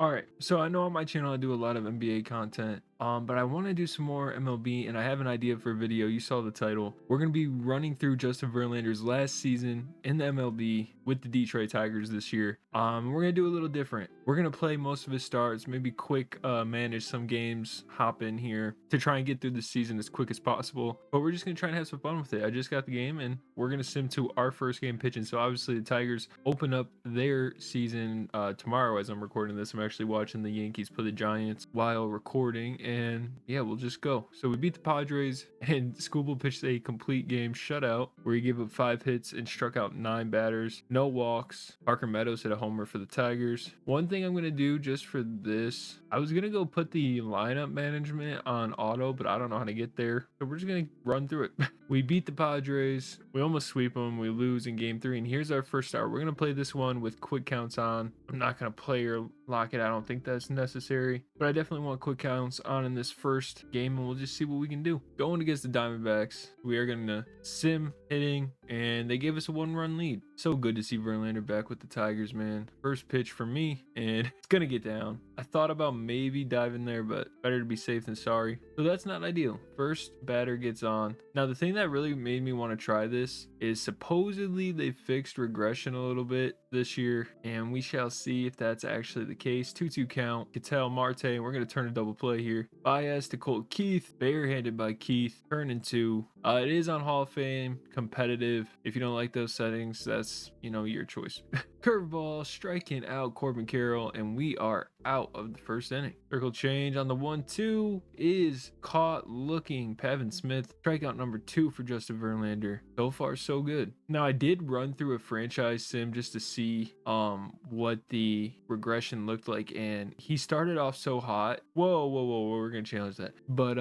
All right, so I know on my channel I do a lot of NBA content, but I want to do some more MLB, and I have an idea for a video. You saw the title. We're gonna be running through Justin Verlander's last season in the MLB with the Detroit Tigers this year. We're gonna do a little different. We're gonna play most of his starts, maybe quick manage some games, hop in here to try and get through the season as quick as possible. But we're just gonna try and have some fun with it. I just got the game, and we're gonna sim to our first game pitching. So obviously the Tigers open up their season tomorrow as I'm recording this. I'm actually watching the Yankees play the Giants while recording, and yeah, we'll just go. So we beat the Padres, and Scooble pitched a complete game shutout where he gave up 5 hits and struck out 9 batters, no walks. Parker Meadows hit a homer for the Tigers. One thing I'm gonna do just for this, I was gonna go put the lineup management on auto, but I don't know how to get there, so we're just gonna run through it. We beat the Padres, we almost sweep them, we lose in game 3, and here's our first start. We're gonna play this one with quick counts on. I'm not gonna play or lock it. I don't think that's necessary, but I definitely want quick counts on in this first game, and we'll just see what we can do. Going against the Diamondbacks, we are gonna sim hitting, and they gave us a 1-run lead. So good to see Verlander back with the Tigers, man. First pitch for me, and it's gonna get down. I thought about maybe diving there, but better to be safe than sorry. So that's not ideal. First batter gets on. Now the thing that really made me want to try this is supposedly they fixed regression a little bit this year, and we shall see if that's actually the case. 2-2 count. Cattell, Marte, and we're gonna turn a double play here. Baez to Colt Keith, barehanded by Keith, turn into it is on Hall of Fame competitive. If you don't like those settings, that's your choice. Curveball, striking out Corbin Carroll, and we are out of the first inning. Circle change on the 1-2 is caught looking. Pavin Smith, strikeout number 2 for Justin Verlander. So far so good. Now I did run through a franchise sim just to see what the regression looked like, and he started off so hot. Whoa, we're gonna challenge that. But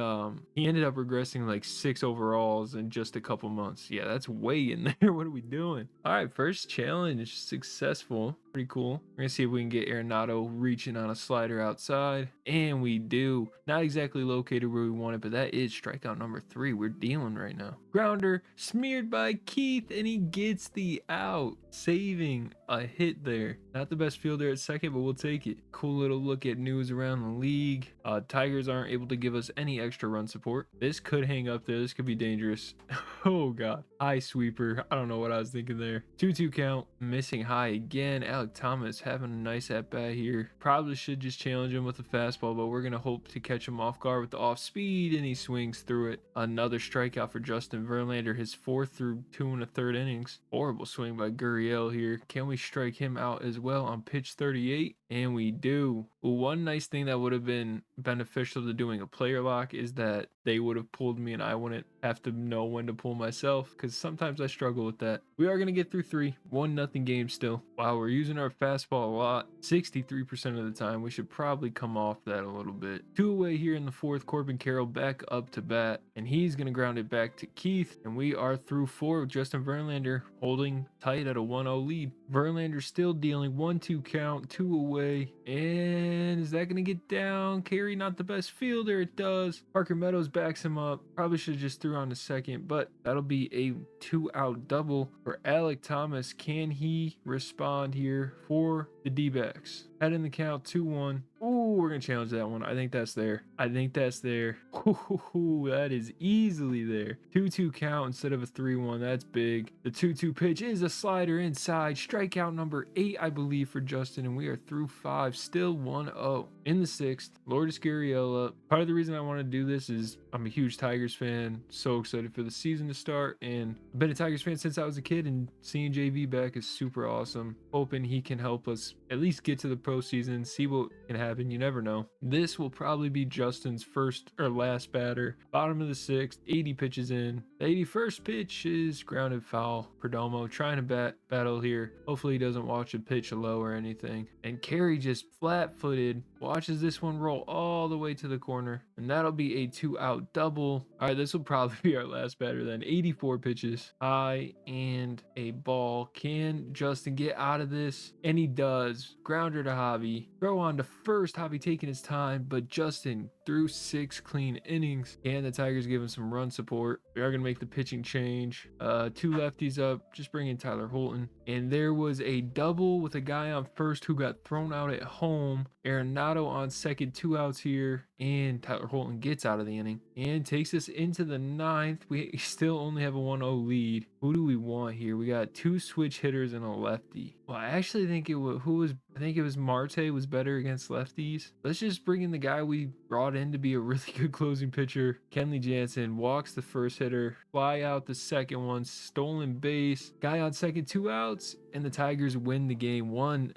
he ended up regressing like 6 overalls in just a couple months. Yeah, that's way in there. What are we doing? All right, first challenge successful. Pretty cool. We're gonna see if we can get Arenado reaching on a slider outside, and we do. Not exactly located where we want it, but that is strikeout number 3. We're dealing right now. Grounder smeared by Keith, and he gets the out, saving a hit there. Not the best fielder at second, but we'll take it. Cool little look at news around the league. Tigers aren't able to give us any extra run support. This could hang up there. This could be dangerous. Oh god. High sweeper. I don't know what I was thinking there. 2-2 count. Missing high again. Alec Thomas having a nice at bat here. Probably should just challenge him with a fastball, but we're gonna hope to catch him off guard with the off speed, and he swings through it. Another strikeout for Justin Verlander, his 4th through 2 1/3 innings. Horrible swing by Gurriel here. Can we strike him out as well on pitch 38? And we do. One nice thing that would have been beneficial to doing a player lock is that they would have pulled me and I wouldn't have to know when to pull myself, because sometimes I struggle with that. We are going to get through 3. 1-0 game still. Wow, we're using our fastball a lot. 63% of the time. We should probably come off that a little bit. 2 away here in the 4th. Corbin Carroll back up to bat, and he's going to ground it back to Keith, and we are through 4 with Justin Verlander holding tight at a 1-0 lead. Verlander still dealing. 1-2 count, 2 away, and is that going to get down? Carey not the best fielder. It does. Parker Meadows backs him up. Probably should have just threw on to second, but that'll be a 2-out double for Alec Thomas. Can he respond here for the D-backs? Head in the count, 2-1. Ooh, we're gonna challenge that one. I think that's there. Ooh, that is easily there. 2-2 count instead of a 3-1. That's big. The 2-2 pitch is a slider inside. Strikeout number 8, I believe, for Justin, and we are through 5. Still 1-0. In the 6th, Lourdes Gurriel up. Part of the reason I want to do this is I'm a huge Tigers fan. So excited for the season to start, and I've been a Tigers fan since I was a kid, and seeing JV back is super awesome. Hoping he can help us at least get to the postseason, see what can happen. You never know. This will probably be Justin's first or last batter. Bottom of the 6th, 80 pitches in. The 81st pitch is grounded foul. Perdomo trying to battle here. Hopefully he doesn't watch a pitch low or anything. And Carey just flat-footed watches this one roll all the way to the corner, and that'll be a 2-out double. All right, this will probably be our last batter then. 84 pitches, high, and a ball. Can Justin get out of this? And he does. Grounder to Javi. Throw on to first. Javi Bobby taking his time, but Justin threw 6 clean innings, and the Tigers gave him some run support. We are going to make the pitching change. 2 lefties up, just bring in Tyler Holton. And there was a double with a guy on first who got thrown out at home. Arenado on second, 2 outs here, and Tyler Holton gets out of the inning and takes us into the 9th. We still only have a 1-0 lead. Who do we want here? We got 2 switch hitters and a lefty. Well, I actually think it was Marte was better against lefties. Let's just bring in the guy we brought in to be a really good closing pitcher. Kenley Jansen walks the first hitter, fly out the second one, stolen base, guy on second, 2 outs, and the Tigers win the game 1-0.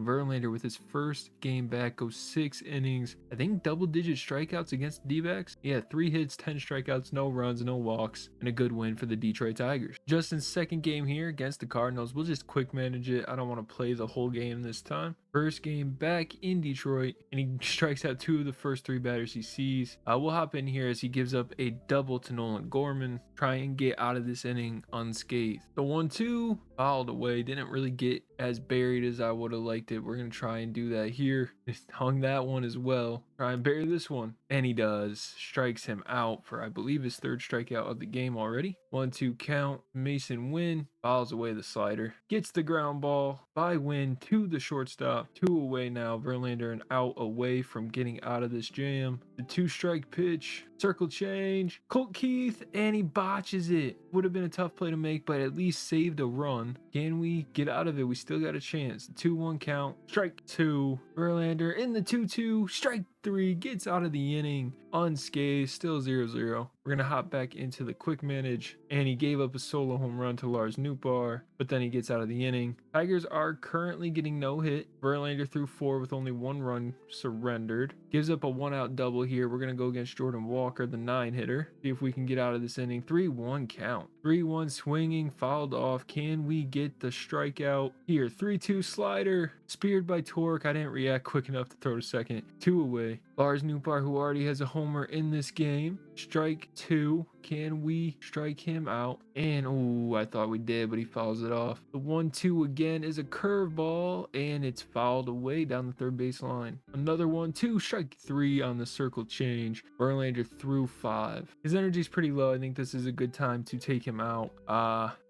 Verlander with his first game back goes 6 innings. I think double-digit strikeouts against the D-backs. Yeah, 3 hits, 10 strikeouts, no runs, no walks, and a good win for the Detroit Tigers. Justin's second game here against the Cardinals. We'll just quick manage it. I don't want to play the whole game this time. First game back in Detroit, and he strikes out 2 of the first 3 batters he sees. We'll hop in here as he gives up a double to Nolan Gorman. Try and get out of this inning unscathed. The 1-2 fouled away. Didn't really get as buried as I would have liked it. We're going to try and do that here. Just hung that one as well. Try and bury this one. And he does. Strikes him out for, I believe, his 3rd strikeout of the game already. 1-2 count. Mason Wynn fouls away the slider. Gets the ground ball by Wynn to the shortstop. 2 away now. Verlander an out away from getting out of this jam. The 2-strike pitch. Circle change. Colt Keith, and he botches it. Would have been a tough play to make, but at least saved a run. Can we get out of it? We still got a chance. 2-1 count. Strike 2. Verlander in the 2-2. Strike 3. Gets out of the inning unscathed. Still 0-0. We're going to hop back into the quick manage, and he gave up a solo home run to Lars Nootbaar, but then he gets out of the inning. Tigers are currently getting no hit. Verlander threw 4 with only 1 run surrendered. Gives up a 1-out double here. We're going to go against Jordan Walker, the 9-hitter. See if we can get out of this inning. 3-1 count. 3-1 swinging, fouled off. Can we get the strikeout here? 3-2 slider, speared by Torque. I didn't react quick enough to throw to second. 2 away. Lars Nootbaar, who already has a homer in this game. Strike 2. Can we strike him out? And oh, I thought we did, but he fouls it off. The 1-2 again is a curveball, and it's fouled away down the third base line. Another 1-2, strike 3 on the circle change. Verlander threw 5. His energy's pretty low. I think this is a good time to take him out.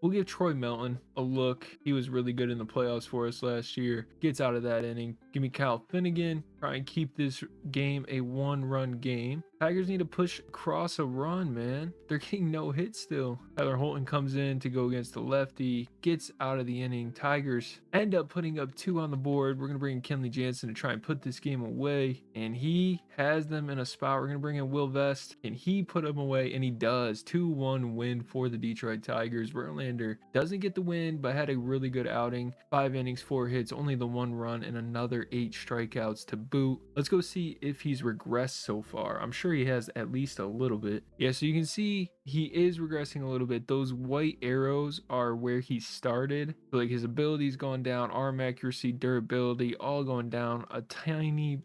We'll give Troy Melton a look. He was really good in the playoffs for us last year. Gets out of that inning. Give me Kyle Finnegan. Try and keep this game a 1-run game. Tigers need to push across a run, man. They're getting no hits still. Tyler Holton comes in to go against the lefty. Gets out of the inning. Tigers end up putting up 2 on the board. We're going to bring in Kenley Jansen to try and put this game away. And he has them in a spot. We're going to bring in Will Vest. And he put them away. And he does. 2-1 win for the Detroit Tigers. Verlander doesn't get the win, but had a really good outing. 5 innings, 4 hits, only the 1 run, and another 8 strikeouts to boot. Let's go see if he's regressed so far. I'm sure he has at least a little bit. Yeah, so you can see he is regressing a little bit. Those white arrows are where he started. So like his ability's gone down, arm accuracy, durability, all going down a tiny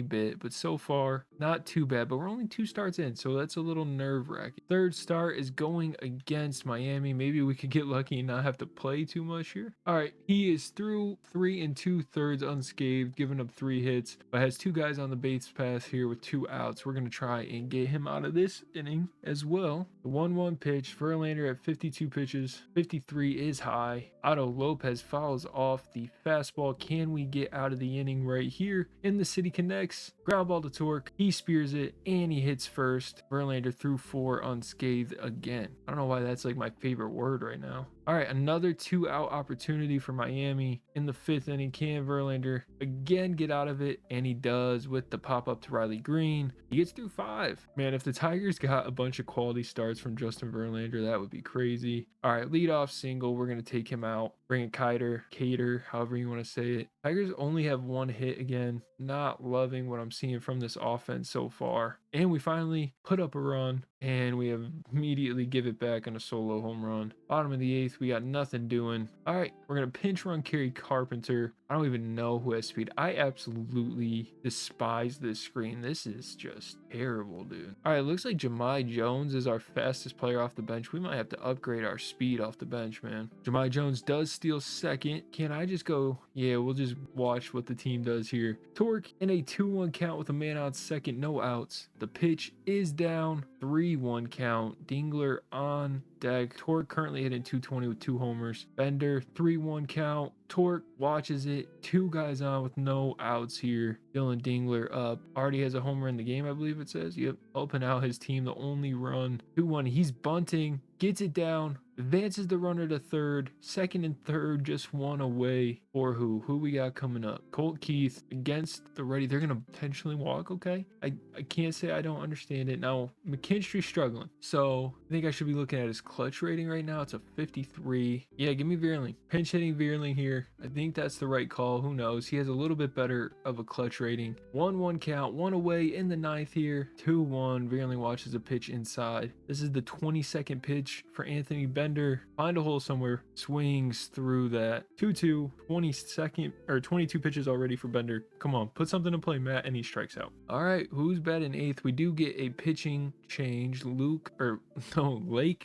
bit. But so far, not too bad. But we're only 2 starts in, so that's a little nerve-wracking. Third start is going against Miami. Maybe we could get lucky and not have to play too much here. All right, he is through 3 2/3 unscathed, giving up 3 hits, but has 2 guys on the base pass here with 2 outs. We're going to try and get him out of this inning as well. The 1-1 pitch. Verlander at 52 pitches. 53 is high. Otto Lopez fouls off the fastball. Can we get out of the inning right here? In the City Connects. Ground ball to Torque. He spears it and he hits first. Verlander threw 4 unscathed again. I don't know why that's like my favorite word right now. All right, another 2-out opportunity for Miami in the 5th inning. Can Verlander again get out of it? And he does with the pop-up to Riley Green. He gets through 5. Man, if the Tigers got a bunch of quality starts from Justin Verlander, that would be crazy. All right, leadoff single. We're going to take him out. Bring in Cater, however you want to say it. Tigers only have 1 hit again. Not loving what I'm seeing from this offense so far. And we finally put up a run, and we have immediately give it back on a solo home run. Bottom of the 8th, we got nothing doing. All right, we're going to pinch run Kerry Carpenter. I don't even know who has speed. I absolutely despise this screen. This is just terrible, dude. All right, looks like Jahmai Jones is our fastest player off the bench. We might have to upgrade our speed off the bench, man. Jahmai Jones does steal second. Can I just go? Yeah, we'll just watch what the team does here. Torque in a 2-1 count with a man on second, no outs. The pitch is down, 3-1 count. Dingler on deck. Torque currently hitting 220 with 2 homers. Bender, 3-1 count. Torque watches it. 2 guys on with no outs here. Dylan Dingler up. Already has a homer in the game, I believe it says. Yep, helping out his team. The only run. 2-1. He's bunting. Gets it down. Advances the runner to third. Second and third, just 1 away. For who? Who we got coming up? Colt Keith against the righty. They're going to potentially walk, okay? I can't say I don't understand it. Now, McKinstry's struggling. So, I think I should be looking at his clutch rating right now. It's a 53. Yeah, give me Veerling. Pinch hitting Veerling here. I think that's the right call. Who knows? He has a little bit better of a clutch rating. 1-1 count. 1 away in the 9th here. 2-1. Veerling watches a pitch inside. This is the 22nd pitch for Anthony Bender. Find a hole somewhere. Swings through that. 2-2. 22nd or 22 pitches already for Bender. Come on, put something to play, Matt, and he strikes out. All right, who's batting 8th? We do get a pitching change. Lake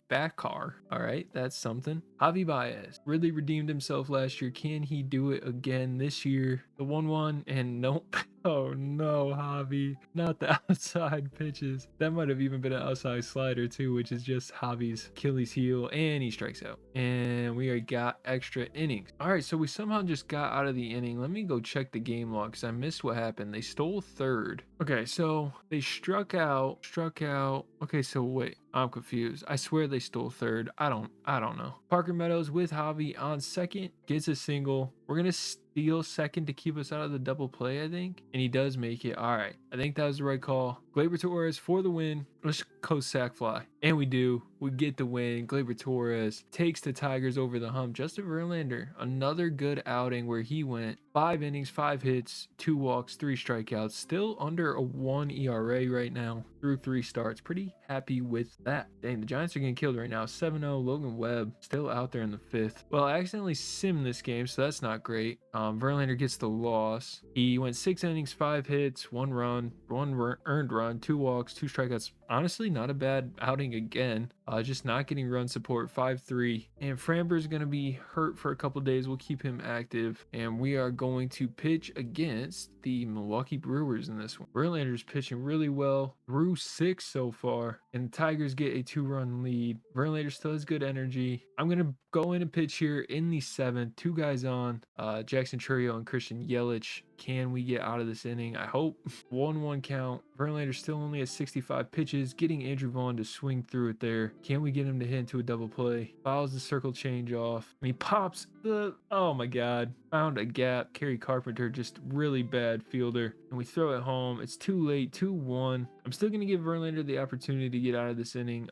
Backcar. All right, that's something. Javi Baez really redeemed himself last year. Can he do it again this year? The 1-1 and nope. Oh no, Javi. Not the outside pitches. That might have even been an outside slider too, which is just Javi's Achilles heel, and he strikes out. And we got extra innings. All right, so we somehow just got out of the inning. Let me go check the game log because I missed what happened. They stole third. Okay, so they struck out. Okay, so wait, I'm confused. I swear they stole third. I don't know. Parker Meadows with Javi on second, gets a single. We're gonna steal second to keep us out of the double play, I think. And he does make it. All right, I think that was the right call. Gleyber Torres for the win. Let's go sack fly. And we do. We get the win. Gleyber Torres takes the Tigers over the hump. Justin Verlander, another good outing where he went 5 innings, 5 hits, 2 walks, 3 strikeouts. Still under a 1 ERA right now through 3 starts. Pretty happy with that. Dang, the Giants are getting killed right now. 7-0. Logan Webb still out there in the 5th. Well, I accidentally simmed this game, so that's not great. Verlander gets the loss. He went 6 innings, 5 hits, 1 run, 1 earned run, 2 walks, 2 strikeouts. Honestly, not a bad outing again. Just not getting run support. 5-3. And Framber's going to be hurt for a couple days. We'll keep him active. And we are going to pitch against the Milwaukee Brewers in this one. Verlander's pitching really well. Through 6 so far. And the Tigers get a 2-run lead. Verlander still has good energy. I'm going to go in and pitch here in the 7th. 2 guys on. Jackson Chourio and Christian Yelich. Can we get out of this inning? I hope. 1-1 count. Verlander still only has 65 pitches. Getting Andrew Vaughn to swing through it there. Can we get him to hit into a double play? Fouls the circle change off. And he pops the... Oh my God. Found a gap. Kerry Carpenter, just really bad fielder. And we throw it home. It's too late. 2-1. I'm still going to give Verlander the opportunity to get out of this inning.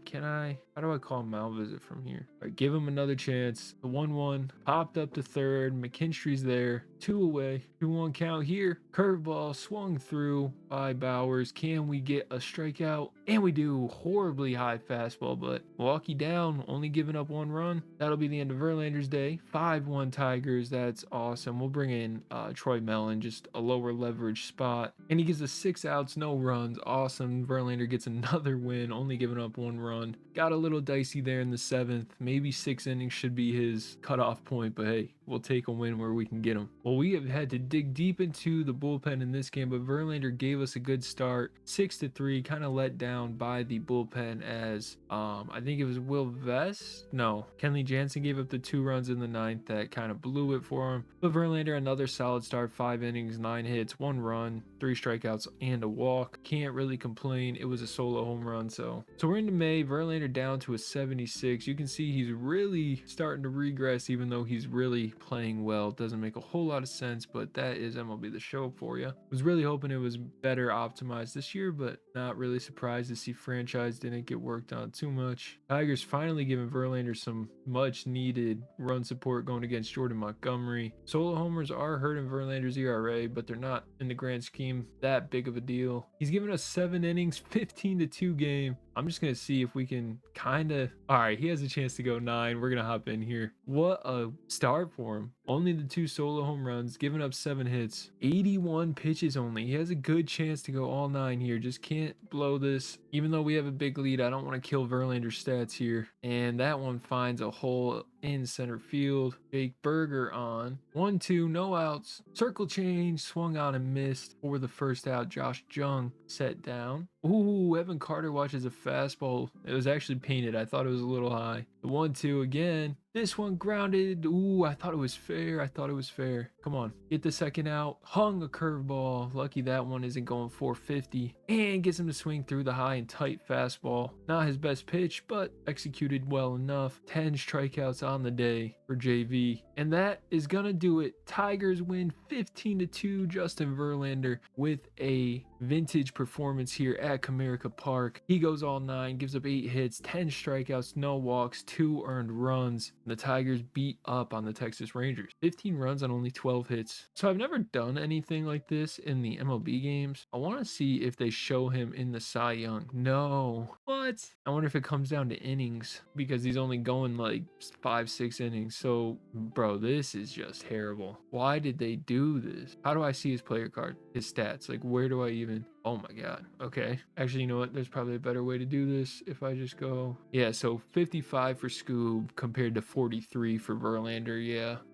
Can I... How do I call Malvisit from here? All right, give him another chance. The 1-1 popped up to third. McKinstry's there. 2 away. 2-1 count here. Curveball swung through by Bowers. Can we get a strikeout? And we do. Horribly high fastball, but Milwaukee down, only giving up 1 run. That'll be the end of Verlander's day. 5-1 Tigers. That's awesome. We'll bring in Troy Mellon, just a lower leverage spot. And he gives us 6 outs, no runs. Awesome. Verlander gets another win, only giving up 1 run. Got a little dicey there in the 7th. Maybe 6 innings should be his cutoff point, but hey, we'll take a win where we can get him. Well, we have had to dig deep into the bullpen in this game, but Verlander gave us a good start. 6-3, kind of let down by the bullpen as I think it was Will Vest. No, Kenley Jansen gave up the 2 runs in the 9th that kind of blew it for him. But Verlander, another solid start. 5 innings, 9 hits, 1 run, 3 strikeouts, and a walk. Can't really complain. It was a solo home run. So we're into May. Verlander down to a 76. You can see he's really starting to regress, even though he's really playing well. Doesn't make a whole lot of sense, but that is MLB The Show for you. Was really hoping it was better optimized this year, but not really surprised to see franchise didn't get worked on too much. Tigers finally giving Verlander some much needed run support going against Jordan Montgomery. Solo homers are hurting Verlander's ERA, but they're not in the grand scheme that big of a deal. He's given us 7 innings, 15-2 game. I'm just going to see if we can kind of... All right, he has a chance to go 9. We're going to hop in here. What a start for him. Only the 2 solo home runs, giving up 7 hits, 81 pitches only. He has a good chance to go all 9 here. Just can't blow this. Even though we have a big lead, I don't want to kill Verlander's stats here. And that one finds a hole in center field. Jake Berger on. 1-2, no outs. Circle change, swung on and missed for the first out. Josh Jung set down. Ooh, Evan Carter watches a fastball. It was actually painted. I thought it was a little high. The 1-2 again. This one grounded. Ooh, I thought it was fair. I thought it was fair. Come on. Get the second out. Hung a curveball. Lucky that one isn't going 450. And gets him to swing through the high and tight fastball. Not his best pitch, but executed well enough. 10 strikeouts on the day for JV. And that is going to do it. Tigers win 15-2. Justin Verlander with a vintage performance here at Comerica Park. He goes all 9, gives up 8 hits, 10 strikeouts, no walks, 2 earned runs. The Tigers beat up on the Texas Rangers. 15 runs on only 12 hits. So I've never done anything like this in the MLB games. I want to see if they show him in the Cy Young. No. What? I wonder if it comes down to innings because he's only going like 5-6 innings. So, bro, this is just terrible. Why did they do this? How do I see his player card, his stats? Like, where do I even... Oh my God. Okay. Actually, you know what? There's probably a better way to do this if I just go. Yeah, so 55 for Scoob compared to 43 for Verlander.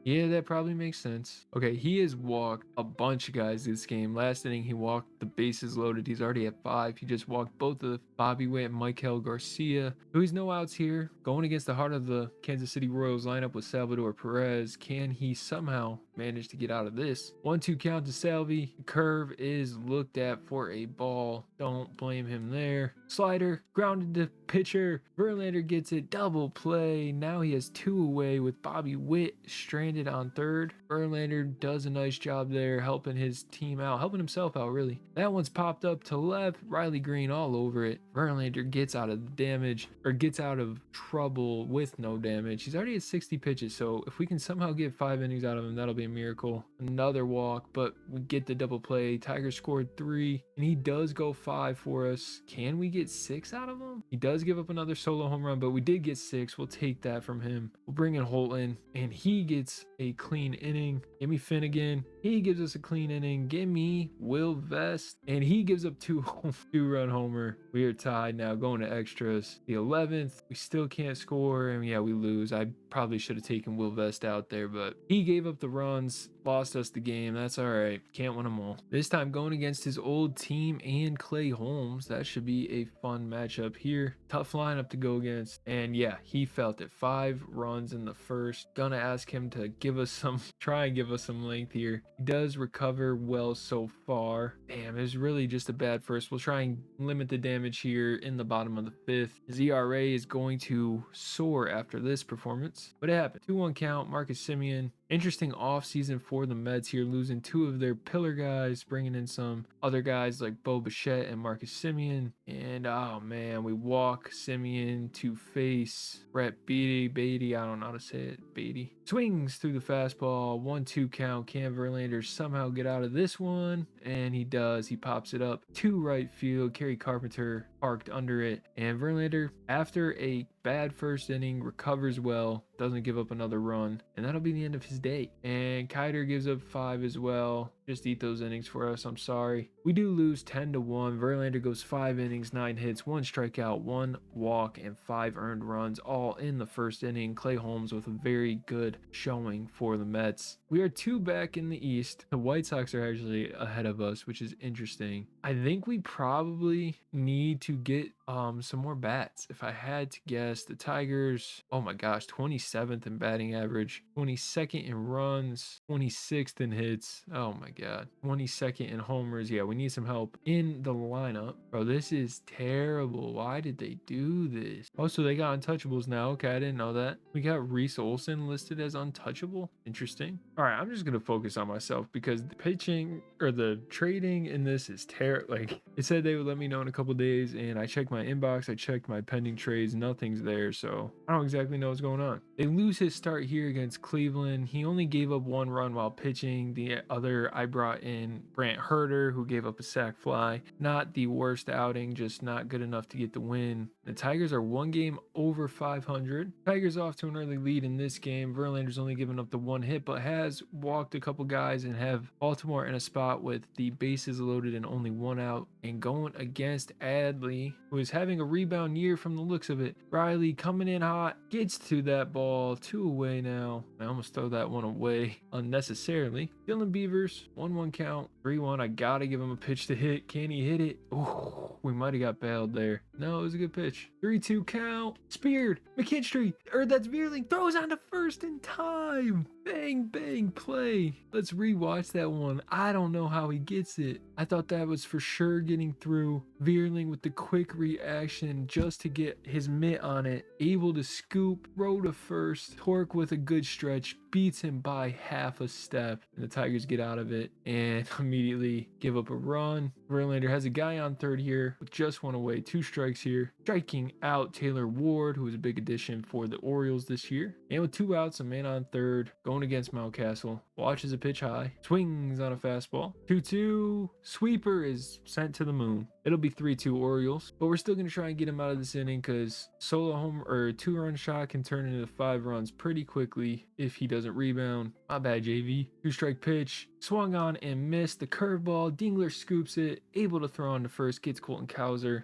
Yeah, that probably makes sense. Okay, he has walked a bunch of guys this game. Last inning, he walked the bases loaded. He's already at 5. He just walked both of Bobby Witt and Michael Garcia. So he's no outs here. Going against the heart of the Kansas City Royals lineup with Salvador Perez. Can he somehow manage to get out of this? 1-2 count to Salvi. Curve is looked at for a ball. Don't blame him there. Slider grounded to pitcher. Verlander gets it. Double play. Now he has 2 away with Bobby Witt stranded on third. Verlander does a nice job there helping his team out, helping himself out really. That one's popped up to left. Riley Green all over it. Verlander gets out of damage or gets out of trouble with no damage. He's already at 60 pitches, so if we can somehow get 5 innings out of him, that'll be a miracle. Another walk, but we get the double play. Tigers scored 3 and he does go 5 for us. Can we get 6 out of him? He does give up another solo home run, but we did get 6. We'll take that from him. We'll bring in Holton and he gets a clean inning. Give me Finnegan. He gives us a clean inning. Give me Will Vest. And he gives up 2-run homer. We are tied now going to extras. The 11th, we still can't score. And yeah, we lose. I probably should have taken Will Vest out there, but he gave up the runs, lost us the game. That's all right. Can't win them all. This time going against his old team and Clay Holmes. That should be a fun matchup here. Tough lineup to go against. And yeah, he felt it. 5 runs in the first. Gonna ask him to give us some, try and give us some length here. He does recover well so far. Damn, it's really just a bad first. We'll try and limit the damage here in the bottom of the 5th. His ERA is going to soar after this performance, but it happened. 2-1 count, Marcus Semien. Interesting offseason for the Mets here, losing 2 of their pillar guys, bringing in some other guys like Bo Bichette and Marcus Semien. And oh man, we walk Semien to face Brett Beatty. I don't know how to say it. Beatty swings through the fastball. 1-2 count. Can Verlander somehow get out of this one? And he does. He pops it up to right field. Kerry Carpenter parked under it. And Verlander, after a bad first inning, recovers well, doesn't give up another run, and that'll be the end of his day. And Kiter gives up 5 as well. Just eat those innings for us. I'm sorry. We do lose 10-1. Verlander goes 5 innings, 9 hits, 1 strikeout, 1 walk, and 5 earned runs, all in the first inning. Clay Holmes with a very good showing for the Mets. We are 2 back in the East. The White Sox are actually ahead of us, which is interesting. I think we probably need to get some more bats. If I had to guess, the Tigers, oh my gosh, 27th in batting average, 22nd in runs, 26th in hits. Oh my God, 22nd in homers. Yeah, we need some help in the lineup. Bro, this is terrible. Why did they do this? Oh, so they got untouchables now. Okay, I didn't know that. We got Reese Olson listed as untouchable. Interesting. All right, I'm just gonna focus on myself because the pitching or the trading in this is terrible. Like, it said they would let me know in a couple days, and I checked my inbox, I checked my pending trades, nothing's there, so I don't exactly know what's going on. They lose his start here against Cleveland. He only gave up 1 run while pitching. The other, I brought in Brant Herter, who gave up a sac fly. Not the worst outing, just not good enough to get the win. The Tigers are 1 game over 500. Tigers off to an early lead in this game. Verlander's only given up the 1 hit, but has walked a couple guys and have Baltimore in a spot with the bases loaded and only 1 out. And going against Adley, who is having a rebound year from the looks of it. Riley coming in hot, gets to that ball, 2 away now. I almost throw that one away unnecessarily. Dylan Beavers, 1-1 count, 3-1. I gotta give him a pitch to hit. Can he hit it? Oh, we might have got bailed there. No, it was a good pitch. 3-2 count. Speared. McKinstry, or that's Veerling, throws on to first in time. Bang, bang, play. Let's rewatch that one. I don't know how he gets it. I thought that was for sure getting through. Veerling with the quick reaction just to get his mitt on it. Able to scoop, throw to first. Torque with a good stretch. Beats him by half a step. And the Tigers get out of it and immediately give up a run. Verlander has a guy on third here with just 1 away. 2 strikes here. Striking out Taylor Ward, who was a big addition for the Orioles this year. And with 2 outs, a man on third. Going against Mountcastle. Watches a pitch high. Swings on a fastball. 2-2. Sweeper is sent to the moon. It'll be 3-2 Orioles, but we're still going to try and get him out of this inning because solo home or 2-run shot can turn into 5 runs pretty quickly if he doesn't rebound. My bad, JV. 2-strike pitch. Swung on and missed the curveball. Dingler scoops it. Able to throw on to first. Gets Colton Cowser.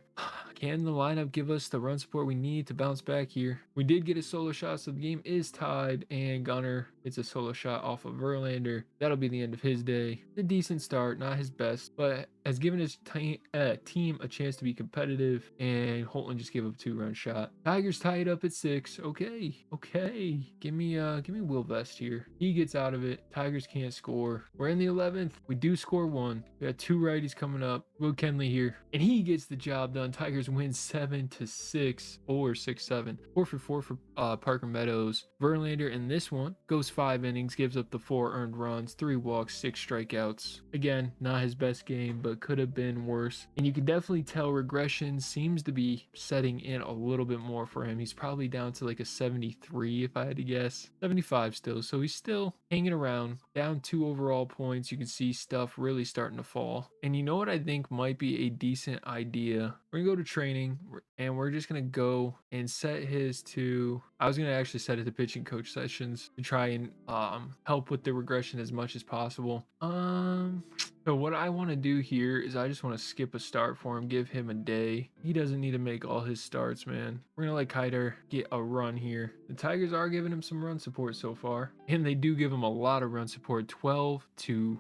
Can the lineup give us the run support we need to bounce back here? We did get a solo shot, so the game is tied. And Gunner gets a solo shot off of Verlander. That'll be the end of his day. A decent start, not his best, but has given his team a chance to be competitive. And Holton just gave up a 2-run shot. Tigers tie it up at 6. Okay. Give me Will Vest here. He gets out of it. Tigers can't score. We're in the 11th. We do score 1. We got 2 righties coming up. Will Kenley here, and he gets the job done. Tigers win 7-6 or 6-7. 4 for 4 for Parker Meadows. Verlander in this one goes 5 innings, gives up the 4 earned runs, 3 walks, 6 strikeouts. Again, not his best game, but could have been worse. And you can definitely tell regression seems to be setting in a little bit more for him. He's probably down to like a 73 if I had to guess. 75 still, so he's still hanging around. Down 2 overall points. You can see stuff really starting to fall. And you know what I think might be a decent idea? We're gonna go to training and we're just gonna go and set his to, I was gonna actually set it to pitching coach sessions to try and help with the regression as much as possible. So what I want to do here is I just want to skip a start for him, give him a day. He doesn't need to make all his starts, man. We're going to let Kiter get a run here. The Tigers are giving him some run support so far, and they do give him a lot of run support, 12-2.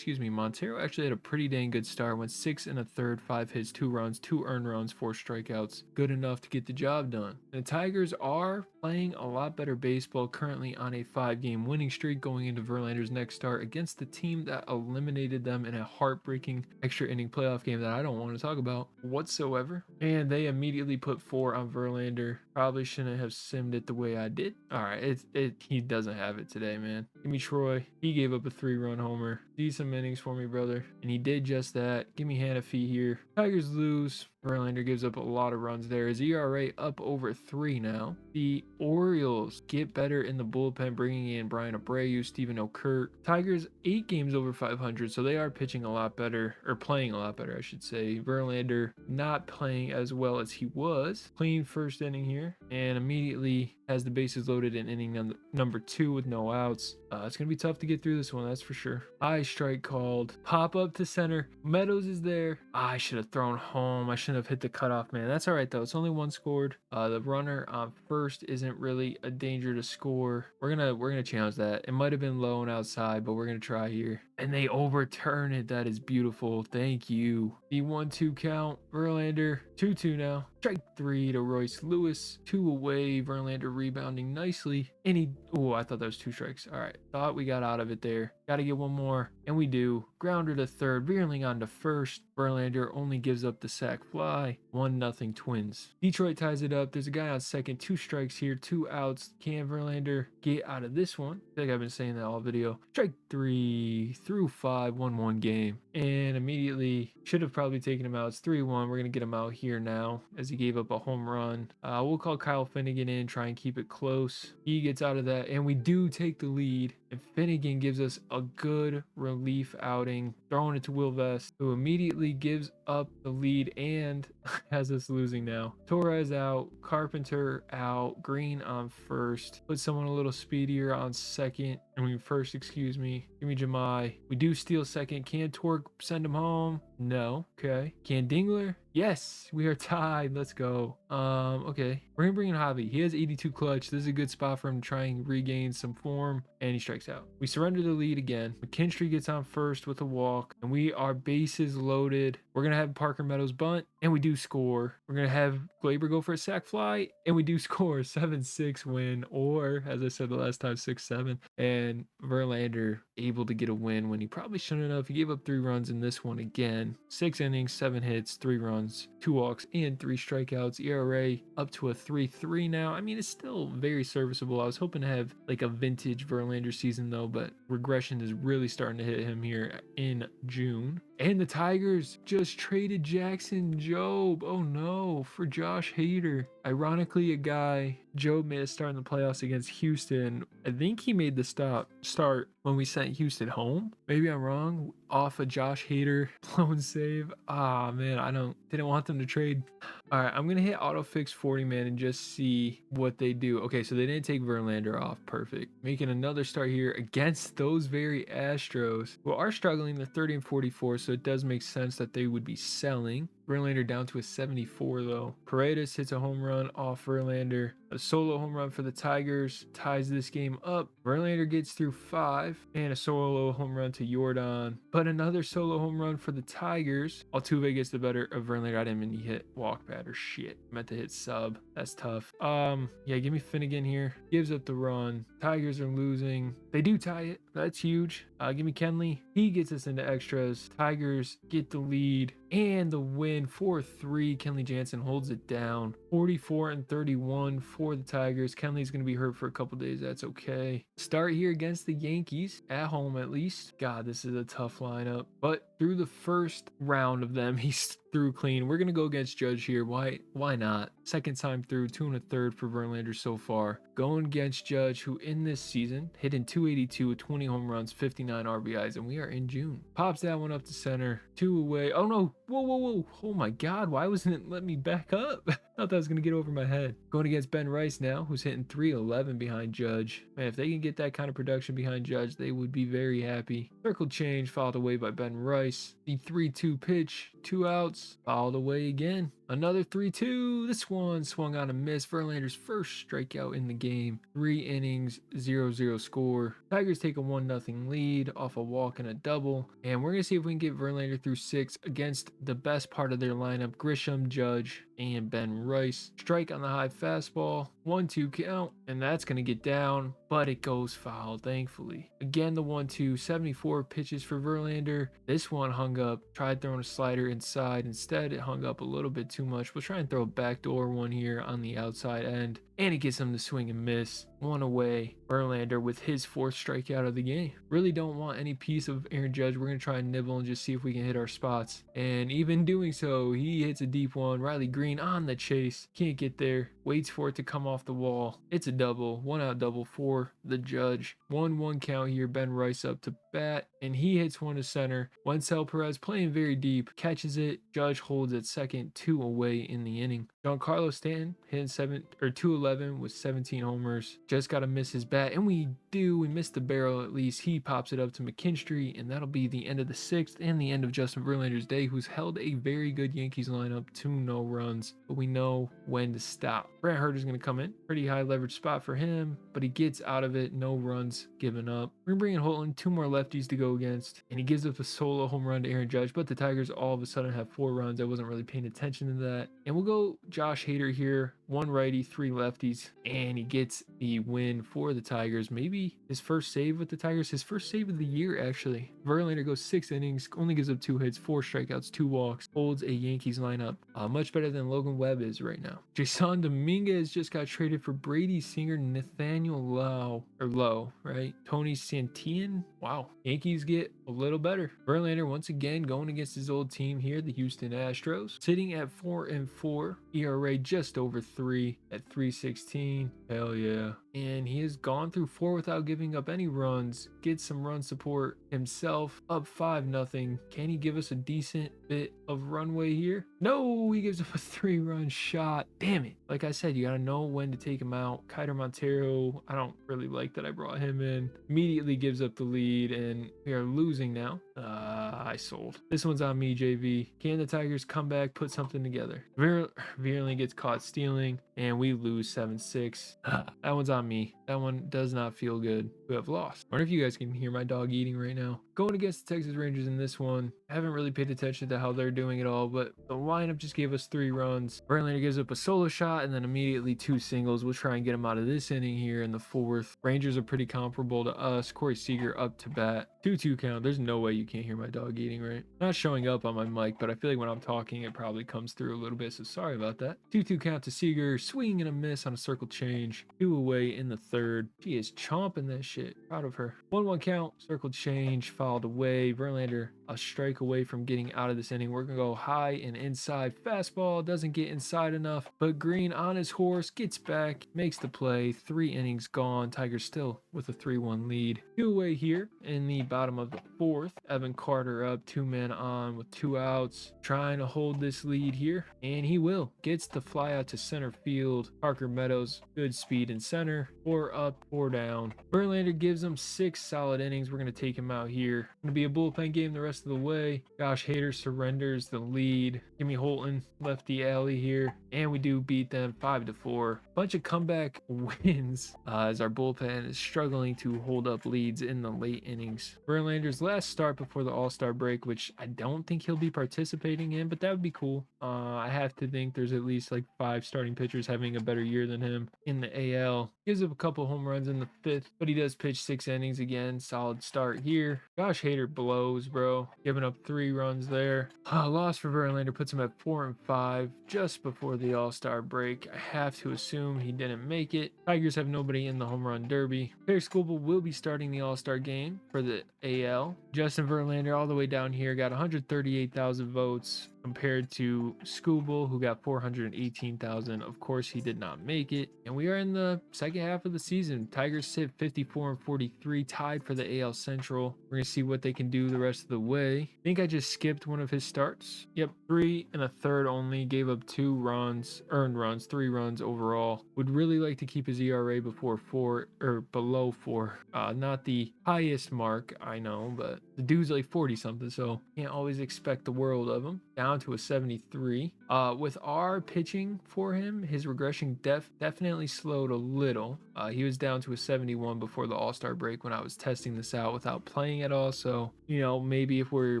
Montero actually had a pretty dang good start. Went 6 1/3, 5 hits, 2 runs, 2 earned runs, 4 strikeouts. Good enough to get the job done. The Tigers are playing a lot better baseball, currently on a 5-game winning streak going into Verlander's next start against the team that eliminated them in a heartbreaking extra inning playoff game that I don't want to talk about whatsoever. And they immediately put 4 on Verlander. Probably shouldn't have simmed it the way I did. All right, he doesn't have it today, man. Give me Troy. He gave up a 3-run homer. Decent innings for me, brother. And he did just that. Give me Hanafi here. Tigers lose. Verlander gives up a lot of runs there. His ERA up over 3 now. The Orioles get better in the bullpen, bringing in Brian Abreu, Stephen Okert. Tigers 8 games over 500, so they are pitching a lot better, or playing a lot better, I should say. Verlander not playing as well as he was. Clean first inning here, and immediately has the bases loaded in inning number 2 with no outs. It's going to be tough to get through this one, that's for sure. High strike called. Pop up to center. Meadows is there. I should have thrown home. I shouldn't have hit the cutoff, man. That's all right, though. It's only 1 scored. The runner on first isn't really a danger to score. We're gonna challenge that. It might have been low and outside, but we're going to try here. And they overturn it. That is beautiful. Thank you. The 1-2 count. Verlander. 2-2 now. Strike 3 to Royce Lewis. 2 away. Verlander rebounding nicely. And I thought that was 2 strikes. All right. Thought we got out of it there. Got to get 1 more. And we do. Grounder to third. Veerling on to first. Verlander only gives up the sac fly. 1-0 Twins. Detroit ties it up. There's a guy on second. 2 strikes here. 2 outs. Can Verlander get out of this one? I think I've been saying that all video. Strike 3 through 5. 1-1 game. And immediately should have probably taken him out. It's 3-1. We're going to get him out here now as he gave up a home run. We'll call Kyle Finnegan in, try and keep it close. He gets out of that, and we do take the lead. And Finnegan gives us a good relief outing, throwing it to Will Vest, who immediately gives up the lead and has us losing now. Torres out, Carpenter out, Green on first, put someone a little speedier on second. First, excuse me. Give me Jemai. We do steal second. Can Torque send him home? No. Okay. Can Dingler? Yes, we are tied. Let's go. Okay. We're gonna bring in Javi. He has 82 clutch. This is a good spot for him to try and regain some form, and he strikes out. We surrender the lead again. McKinstry gets on first with a walk, and we are bases loaded. We're gonna have Parker Meadows bunt, and we do score. We're gonna have Glaber go for a sac fly, and we do score. 7-6 win, or as I said the last time, 6-7. And Verlander able to get a win when he probably shouldn't have. He gave up 3 runs in this one again. 6 innings, 7 hits, 3 runs, 2 walks, and 3 strikeouts. ERA up to a 3.3 now. I mean, it's still very serviceable. I was hoping to have like a vintage Verlander season though, but regression is really starting to hit him here in June. And the Tigers just traded Jackson Jobe. Oh no, for Josh Hader. Ironically, a guy, Jobe made a start in the playoffs against Houston. I think he made the start when we sent Houston home. Maybe I'm wrong. Off a Josh Hader blown save. Ah man, didn't want them to trade. All right, I'm gonna hit autofix 40 man and just see what they do. Okay, so they didn't take Verlander off. Perfect. Making another start here against those very Astros, who are struggling. They're 30 and 44, so it does make sense that they would be selling. Verlander down to a 74 though. Paredes hits a home run off Verlander. A solo home run for the Tigers ties this game up. Verlander gets through 5 and a solo home run to Jordan. But another solo home run for the Tigers. Altuve gets the better of Verlander. I didn't mean to hit walk batter. Shit. Meant to hit sub. That's tough. Yeah, give me Finnegan here. Gives up the run. Tigers are losing. They do tie it. That's huge. Give me Kenley. He gets us into extras. Tigers get the lead and the win 4-3. Kenley Jansen holds it down. 44 and 31 for the Tigers. Kenley's going to be hurt for a couple days. That's okay. Start here against the Yankees at home at least. God, this is a tough lineup. But through the first round of them, he's through clean. We're going to go against Judge here. Why not? Second time through, 2 1/3 for Verlander so far. Going against Judge, who in this season hitting 282 with 20 home runs, 59 RBIs, and we are in June. Pops that one up to center. 2 away. Oh no. Whoa. Oh my God. Why wasn't it letting me back up? I thought that was going to get over my head. Going against Ben Rice now, who's hitting 311 behind Judge. Man, if they can get that kind of production behind Judge, they would be very happy. Circle change fouled away by Ben Rice. The 3-2 pitch, 2 outs, fouled away again. Another 3-2. This one swung on a miss. Verlander's first strikeout in the game. 3 innings, 0-0 score. Tigers take a 1-0 lead off a walk and a double. And we're going to see if we can get Verlander through 6 against the best part of their lineup, Grisham, Judge, and Ben Rice. Strike on the high fastball. 1-2 count. And that's going to get down, but it goes foul, thankfully. Again, the 1-2, 74 pitches for Verlander. This one hung up. Tried throwing a slider inside. Instead, it hung up a little bit too much. We'll try and throw a backdoor one here on the outside end. And it gets him to swing and miss. 1 away. Verlander with his 4th strikeout of the game. Really don't want any piece of Aaron Judge. We're going to try and nibble and just see if we can hit our spots. And even doing so, he hits a deep one. Riley Green on the chase. Can't get there. Waits for it to come off the wall. It's a double. 1-out double for the Judge. 1-1 count here. Ben Rice up to bat. And he hits one to center. Wencel Perez playing very deep. Catches it. Judge holds at second. 2 away in the inning. Giancarlo Stanton hitting 211 with 17 homers. Just got to miss his bat. And we missed the barrel at least. He pops it up to McKinstry. And that'll be the end of the 6th and the end of Justin Verlander's day, who's held a very good Yankees lineup to no runs. But we know when to stop. Brent Herter's going to come in. Pretty high leverage spot for him, but he gets out of it. No runs given up. We're going to bring in Holton. 2 more lefties to go against. And he gives up a solo home run to Aaron Judge. But the Tigers all of a sudden have 4 runs. I wasn't really paying attention to that. And we'll go Josh Hader here. 1 righty, 3 lefties. And he gets the win for the Tigers. Maybe his first save with the Tigers. His first save of the year, actually. Verlander goes 6 innings. Only gives up 2 hits, 4 strikeouts, 2 walks. Holds a Yankees lineup. Much better than Logan Webb is right now. Jason Dominguez just got traded for Brady Singer, Nathaniel Lowe, right? Tony Santillan. Wow. Yankees get a little better. Verlander once again going against his old team here, the Houston Astros. Sitting at 4-4. ERA just over 3. 3 at 316. Hell yeah. And he has gone through 4 without giving up any runs. Gets some run support himself. Up 5-0. Can he give us a decent bit of runway here? No, he gives up a 3-run shot. Damn it. Like I said, you gotta know when to take him out. Kiter Montero, I don't really like that I brought him in. Immediately gives up the lead, and we are losing now. I sold. This one's on me, JV. Can the Tigers come back, put something together? Verlander gets caught stealing, and we lose 7-6. That one's on me. That one does not feel good. We have lost. I wonder if you guys can hear my dog eating right now. Going against the Texas Rangers in this one, I haven't really paid attention to how they're doing at all, but the lineup just gave us 3 runs. Verlander gives up a solo shot and then immediately 2 singles. We'll try and get him out of this inning here in the 4th. Rangers are pretty comparable to us. Corey Seager up to bat. 2-2 count. There's no way you can't hear my dog eating, right? Not showing up on my mic, but I feel like when I'm talking, it probably comes through a little bit, so sorry about that. 2-2 count to Seager. Swing and a miss on a circle change. 2 away in the 3rd. She is chomping that shit. Proud of her. 1-1 count. Circle change. Fouled away. Verlander a strike away from getting out of this inning. We're gonna go high and inside. Fastball doesn't get inside enough, but Green on his horse gets back, makes the play. 3 innings gone. Tigers still with a 3-1 lead. 2 away here in the bottom of the 4th. Evan Carter up, 2 men on with 2 outs, trying to hold this lead here, and he will. Gets the fly out to center field. Parker Meadows, good speed in center. 4 up, 4 down. Verlander gives him 6 solid innings. We're gonna take him out here. Gonna be a bullpen game the rest of the way. Josh Hader surrenders the lead. Jimmy Holton left the alley here, and we do beat them 5-4. Bunch of comeback wins as our bullpen is struggling to hold up leads in the late innings. Verlander's last start before the All-Star break, which I don't think he'll be participating in, but that would be cool. I have to think there's at least like 5 starting pitchers having a better year than him in the AL. Gives up a couple home runs in the 5th, but he does pitch 6 innings again. Solid start here. Josh Hader blows, bro. Giving up 3 runs there. Loss for Verlander puts him at 4-5 just before the All-Star break. I have to assume he didn't make it. Tigers have nobody in the home run derby. Perry Skubal will be starting the All-Star game for the AL. Justin Verlander all the way down here got 138,000 votes compared to Skubal, who got 418,000. Of course, he did not make it. And we are in the second half of the season. Tigers sit 54-43, tied for the AL Central. We're going to see what they can do the rest of the way. I think I just skipped one of his starts. Yep, 3 1/3 only. Gave up 2 runs, earned runs, 3 runs overall. Would really like to keep his ERA before 4 or below 4. Not the highest mark, I know, but the dude's like 40 something, so can't always expect the world of him. Down to a 73. With our pitching for him, his regression definitely slowed a little. He was down to a 71 before the All-Star break when I was testing this out without playing at all. So, you know, maybe if we're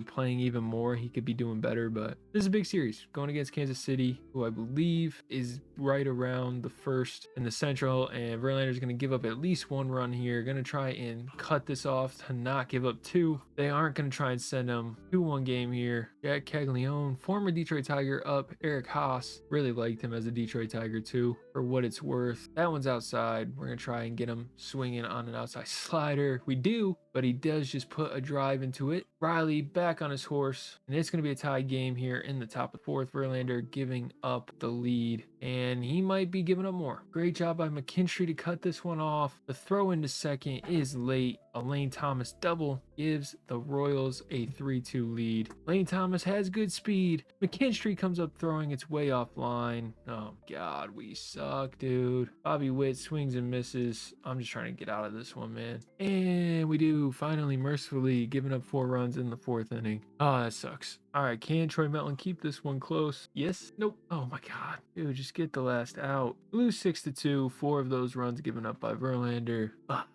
playing even more, he could be doing better. But this is a big series going against Kansas City, who I believe is right around the 1st in the Central. And Verlander's going to give up at least 1 run here. Going to try and cut this off to not give up 2. They aren't going to try and send him 2-1 game here. Jack Caglione, former Detroit Tiger, up. Eric Haas, really liked him as a Detroit Tiger too, for what it's worth. That one's outside. We're going to try and get him swinging on an outside slider. We do, but he does just put a drive into it. Riley back on his horse, and it's going to be a tie game here in the top of the 4th. Verlander giving up the lead, and he might be giving up more. Great job by McKinstry to cut this one off. The throw into second is late. A Lane Thomas double gives the Royals a 3-2 lead. Lane Thomas has good speed. McKinstry comes up throwing its way offline. Oh God, we suck, dude. Bobby Witt swings and misses. I'm just trying to get out of this one, man. And we do, finally, mercifully, giving up 4 runs in the 4th inning. Oh, that sucks. All right, can Troy Melton keep this one close? Yes? Nope. Oh my God. Dude, just get the last out. Lose 6-2. 4 of those runs given up by Verlander.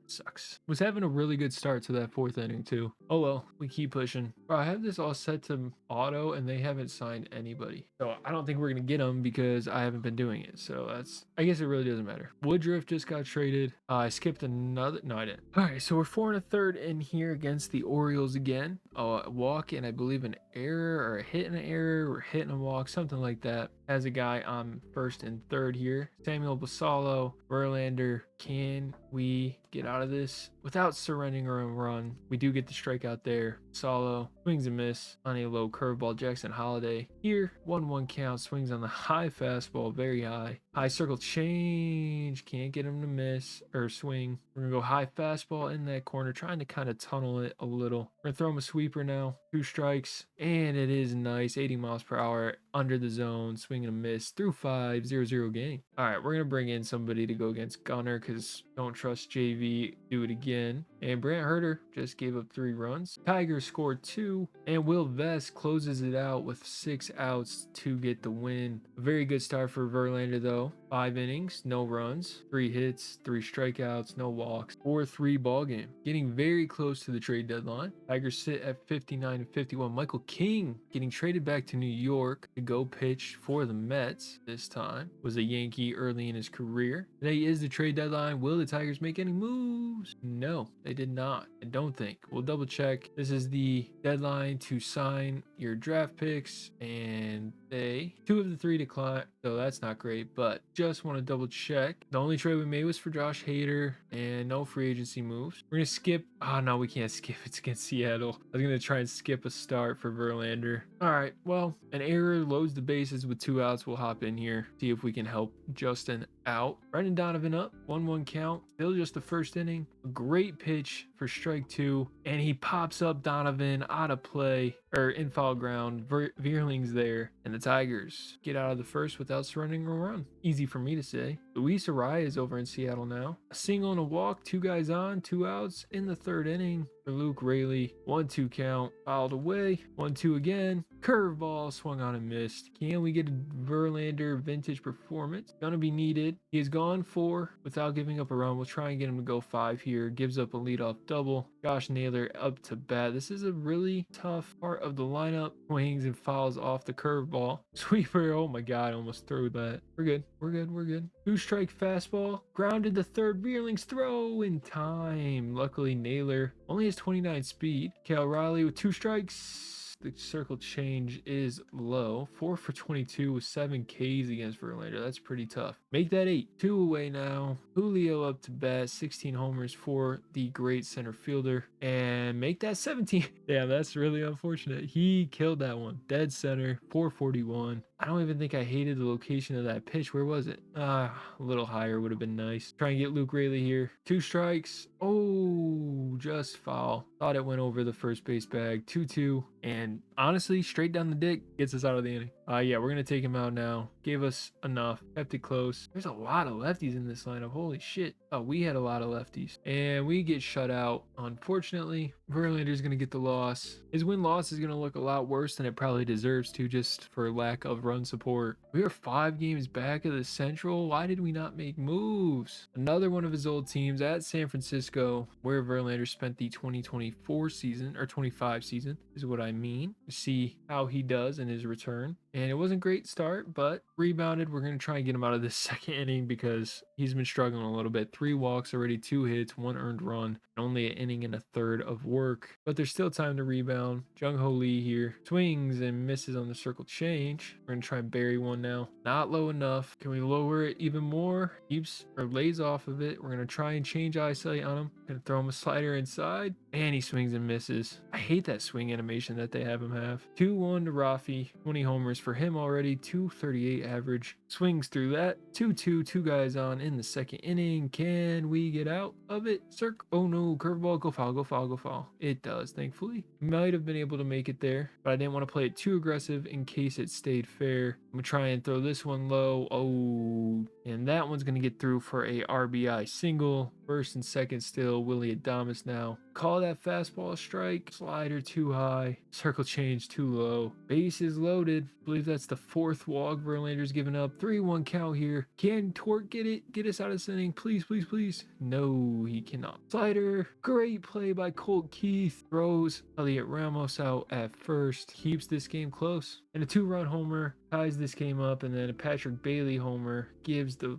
Sucks. Was having a really good start to that 4th inning too. Oh well, we keep pushing. Bro, I have this all set to auto and they haven't signed anybody. So I don't think we're going to get them because I haven't been doing it. So that's, I guess it really doesn't matter. Woodruff just got traded. I skipped another, no I didn't. All right, so we're 4 1/3 in here against the Orioles again. A walk and I believe an error or a hit and an error or hit and a walk, something like that. Has a guy on 1st and 3rd here. Samuel Basallo, Verlander, Can we get out of this without surrendering a run? We do get the strikeout there. Solo swings and miss on a low curveball. Jackson Holiday here, 1-1 count, swings on the high fastball, very high. High circle change, can't get him to miss or swing. We're gonna go high fastball in that corner, trying to kind of tunnel it a little. We're gonna throw him a sweeper now, 2 strikes, and it is nice, 80 miles per hour under the zone, swing and a miss, through 5, 0-0 game. All right, we're gonna bring in somebody to go against Gunner because don't trust JV, do it again. And Brant Herter just gave up 3 runs. Tigers scored 2, and Will Vest closes it out with 6 outs to get the win. A very good start for Verlander though. 5 innings, no runs, 3 hits, 3 strikeouts, no walks, 4-3 ball game. Getting very close to the trade deadline. Tigers sit at 59 and 51. Michael King getting traded back to New York to go pitch for the Mets this time. Was a Yankee early in his career. Today is the trade deadline. Will the Tigers make any moves? No, they did not. I don't think. We'll double check. This is the deadline to sign your draft picks, and 2 of the 3 declined, so that's not great, but just want to double check. The only trade we made was for Josh Hader, and no free agency moves. We're gonna skip. No, we can't skip. It's against Seattle. I was gonna try and skip a start for Verlander. All right, well, an error loads the bases with 2 outs. We'll hop in here, see if we can help Justin out. Brendan Donovan up, 1-1 count, still just the first inning. A great pitch for strike 2, and he pops up Donovan out of play, or in foul ground. Veerling's there, and the Tigers get out of the first without surrendering a run. Easy for me to say. Luis Arraez is over in Seattle now. A single and a walk, 2 guys on, 2 outs in the 3rd inning for Luke Raley. 1-2 count, fouled away. 1-2 again. Curveball swung on and missed. Can we get a Verlander vintage performance? Gonna be needed. He has gone 4 without giving up a run. We'll try and get him to go 5 here. Gives up a leadoff double. Josh Naylor up to bat. This is a really tough part of the lineup. Swings and fouls off the curveball. Sweeper, oh my god, I almost threw that. We're good. 2-strike fastball. Grounded the 3rd. Veerling's throw in time. Luckily, Naylor only has 29 speed. Cal Riley with 2 strikes. The circle change is low. 4 for 22 with 7 Ks against Verlander. That's pretty tough. Make that 8. 2 away now. Julio up to bat. 16 homers for the great center fielder. And make that 17. Damn, that's really unfortunate. He killed that one. Dead center. 441. I don't even think I hated the location of that pitch. Where was it? A little higher would have been nice. Try and get Luke Raley here. 2 strikes. Oh, just foul. Thought it went over the first base bag. 2-2. And honestly, straight down the dick gets us out of the inning. Yeah, we're going to take him out now. Gave us enough. Kept it close. There's a lot of lefties in this lineup. Holy shit. Oh, we had a lot of lefties. And we get shut out. Unfortunately, Verlander's going to get the loss. His win-loss is going to look a lot worse than it probably deserves to, just for lack of run support. We are 5 games back of the Central. Why did we not make moves? Another one of his old teams at San Francisco, where Verlander spent the 2024 season, or 25 season, is what I mean. See how he does in his return. And it wasn't a great start, but rebounded. We're going to try and get him out of this 2nd inning because he's been struggling a little bit. 3 walks already, 2 hits, 1 earned run, and only an inning and a 1/3 of work. But there's still time to rebound. Jung Ho Lee here swings and misses on the circle change. We're going to try and bury one now. Not low enough. Can we lower it even more? Keeps or lays off of it. We're going to try and change eyesight on him. Going to throw him a slider inside, and he swings and misses. I hate that swing animation that they have him have. 2-1 to Rafi. 20 homers for him already. 238 average. Swings through that. 2-2. 2 guys on in the 2nd inning. Can we get out of it? Oh no, curveball. Go foul, go foul, go foul. It does, thankfully. Might have been able to make it there, but I didn't want to play it too aggressive in case it stayed fair. I'm going to try and throw this one low. Oh, and that one's going to get through for a RBI single. 1st and 2nd still. Willie Adames now. Call that fastball a strike. Slider too high. Circle change too low. Bases loaded. I believe that's the 4th walk Verlander's given up. 3-1 count here. Can Torque get it? Get us out of this inning. Please, please, please. No, he cannot. Slider. Great play by Colt Keith. Throws Elliot Ramos out at 1st. Keeps this game close. And a 2-run homer ties this game up, and then a Patrick Bailey homer gives the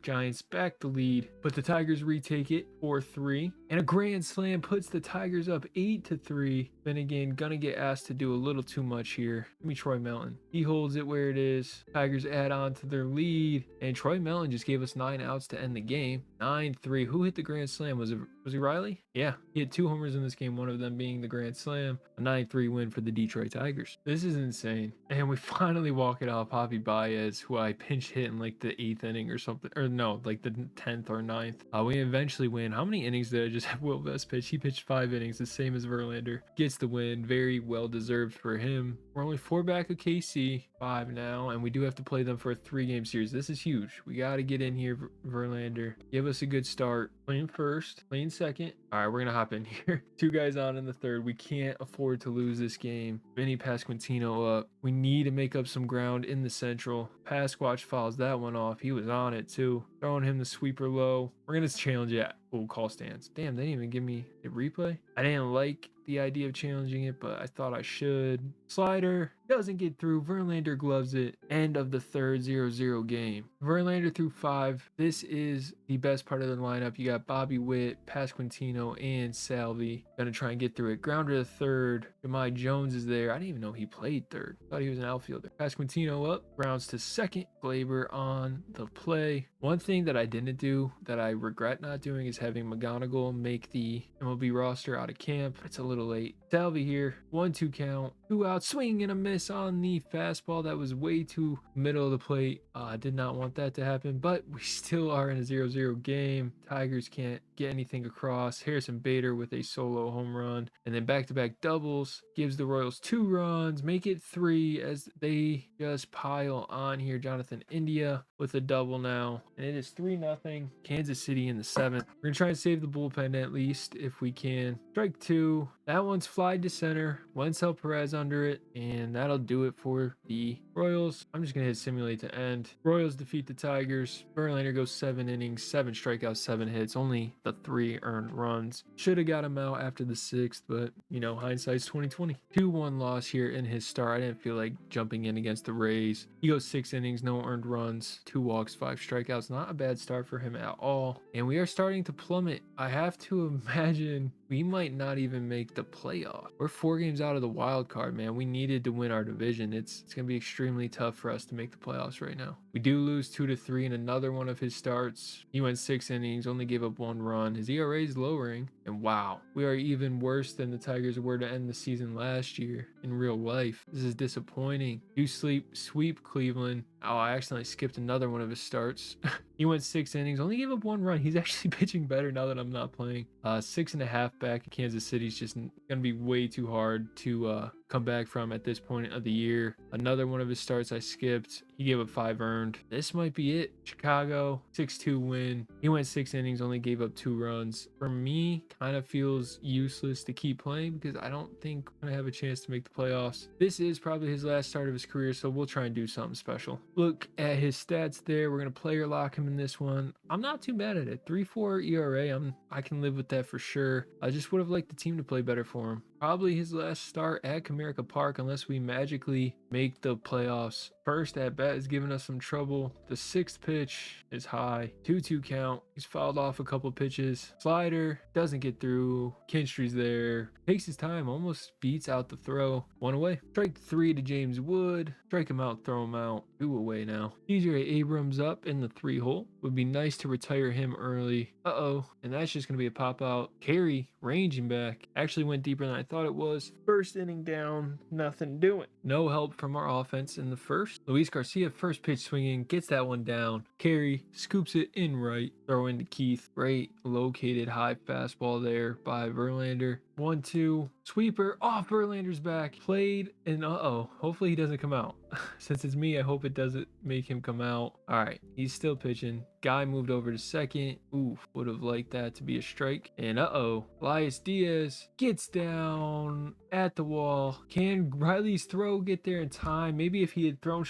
Giants back the lead, but the Tigers retake it 4-3, and a grand slam puts the Tigers up 8-3. Finnegan gonna get asked to do a little too much here. Give me Troy Melton. He holds it where it is. Tigers add on to their lead, and Troy Melton just gave us 9 outs to end the game. 9-3. Who hit the grand slam? Was he Riley? Yeah, he had 2 homers in this game, one of them being the grand slam. A 9-3 win for the Detroit Tigers. This is insane. And we finally walk it off Javi Baez, who I pinch hit in like the 8th inning or something, or no, like the 10th or 9th. We eventually win. How many innings did I just have Will Vest pitch? He pitched 5 innings, the same as Verlander. Gets the win. Very well deserved for him. We're only 4 back of KC, 5 now, and we do have to play them for a 3-game series. This is huge. We got to get in here, Verlander. Give us a good start. Playing first, playing second. All right, we're going to hop in here. 2 guys on in the 3rd. We can't afford to lose this game. Vinny Pasquantino up. We need to make up some ground in the Central. Pasquatch fouls that one off. He was on it too. Throwing him the sweeper low. We're going to challenge it. Oh, call stands. Damn, they didn't even give me a replay. I didn't like the idea of challenging it, but I thought I should. Slider doesn't get through. Verlander gloves it. End of the 3rd, 0-0 game. Verlander threw 5. This is the best part of the lineup. You got Bobby Witt, Pasquantino, and Salvi. Gonna try and get through it. Grounder to 3rd. Jahmai Jones is there. I didn't even know he played 3rd. Thought he was an outfielder. Pasquantino up. Grounds to 2nd. Glaber on the play. One thing that I didn't do that I regret not doing is having McGonigal make the MLB roster out of camp. It's a little late. Salvi here. 1-2 count. 2 out. Swing and a miss on the fastball. That was way too middle of the plate. I did not want that to happen, but we still are in a 0-0 game. Tigers can't get anything across. Harrison Bader with a solo home run, and then back-to-back doubles gives the Royals 2 runs, make it 3 as they just pile on here. Jonathan India with a double now, and it is 3-0 Kansas City in the 7th. We're gonna try and save the bullpen at least if we can. Strike 2. That one's flied to center. Wencel Perez under it, and that'll do it for the Royals. I'm just gonna hit simulate to end. Royals defeat the Tigers. Verlander goes 7 innings, 7 strikeouts, 7 hits, only the 3 earned runs. Should have got him out after the 6th, but you know, hindsight's 2020. 2-1 loss here in his start. I didn't feel like jumping in against the Rays. He goes 6 innings, no earned runs, 2 walks, 5 strikeouts. Not a bad start for him at all. And we are starting to plummet. I have to imagine we might not even make the playoff. We're 4 games out of the wild card, man. We needed to win our division. It's gonna be extremely tough for us to make the playoffs right now. We do lose 2-3 in another one of his starts. He went 6 innings, only gave up 1 run. His ERA is lowering, and wow, we are even worse than the Tigers were to end the season last year in real life. This is disappointing. Do sweep Cleveland. Oh, I accidentally skipped another one of his starts. He went 6 innings, only gave up 1 run. He's actually pitching better now that I'm not playing. 6.5 back in Kansas City is just gonna be way too hard to come back from at this point of the year. Another one of his starts I skipped. He gave up 5 earned. This might be it. Chicago, 6-2 win. He went 6 innings, only gave up 2 runs. For me, kind of feels useless to keep playing because I don't think I'm gonna have a chance to make the playoffs. This is probably his last start of his career, so we'll try and do something special. Look at his stats there. We're gonna player lock him in this one. I'm not too bad at it. 3.4 ERA. I can live with that for sure. I just would have liked the team to play better for him. Probably his last start at Comerica Park unless we magically make the playoffs. First at bat is giving us some trouble. The 6th pitch is high. 2-2 count. He's fouled off a couple pitches. Slider doesn't get through. Kinstry's there. Takes his time. Almost beats out the throw. 1 away. Strike 3 to James Wood. Strike him out, throw him out. 2 away now. DJ Abrams up in the 3 hole. Would be nice to retire him early. And that's just going to be a pop out. Carey ranging back. Actually went deeper than I thought it was. First inning down. Nothing doing. No help from our offense in the first. Luis Garcia first pitch swinging. Gets that one down. Carey scoops it in right. Throw into Keith. Great located high fastball there by Verlander. 1-2 sweeper off. Verlander's back. Played and hopefully he doesn't come out. Since it's me, I hope it doesn't make him come out. All right, he's still pitching. Guy moved over to second. Oof, would have liked that to be a strike. And Elias Diaz gets down at the wall. Can Riley's throw get there in time? Maybe if he had thrown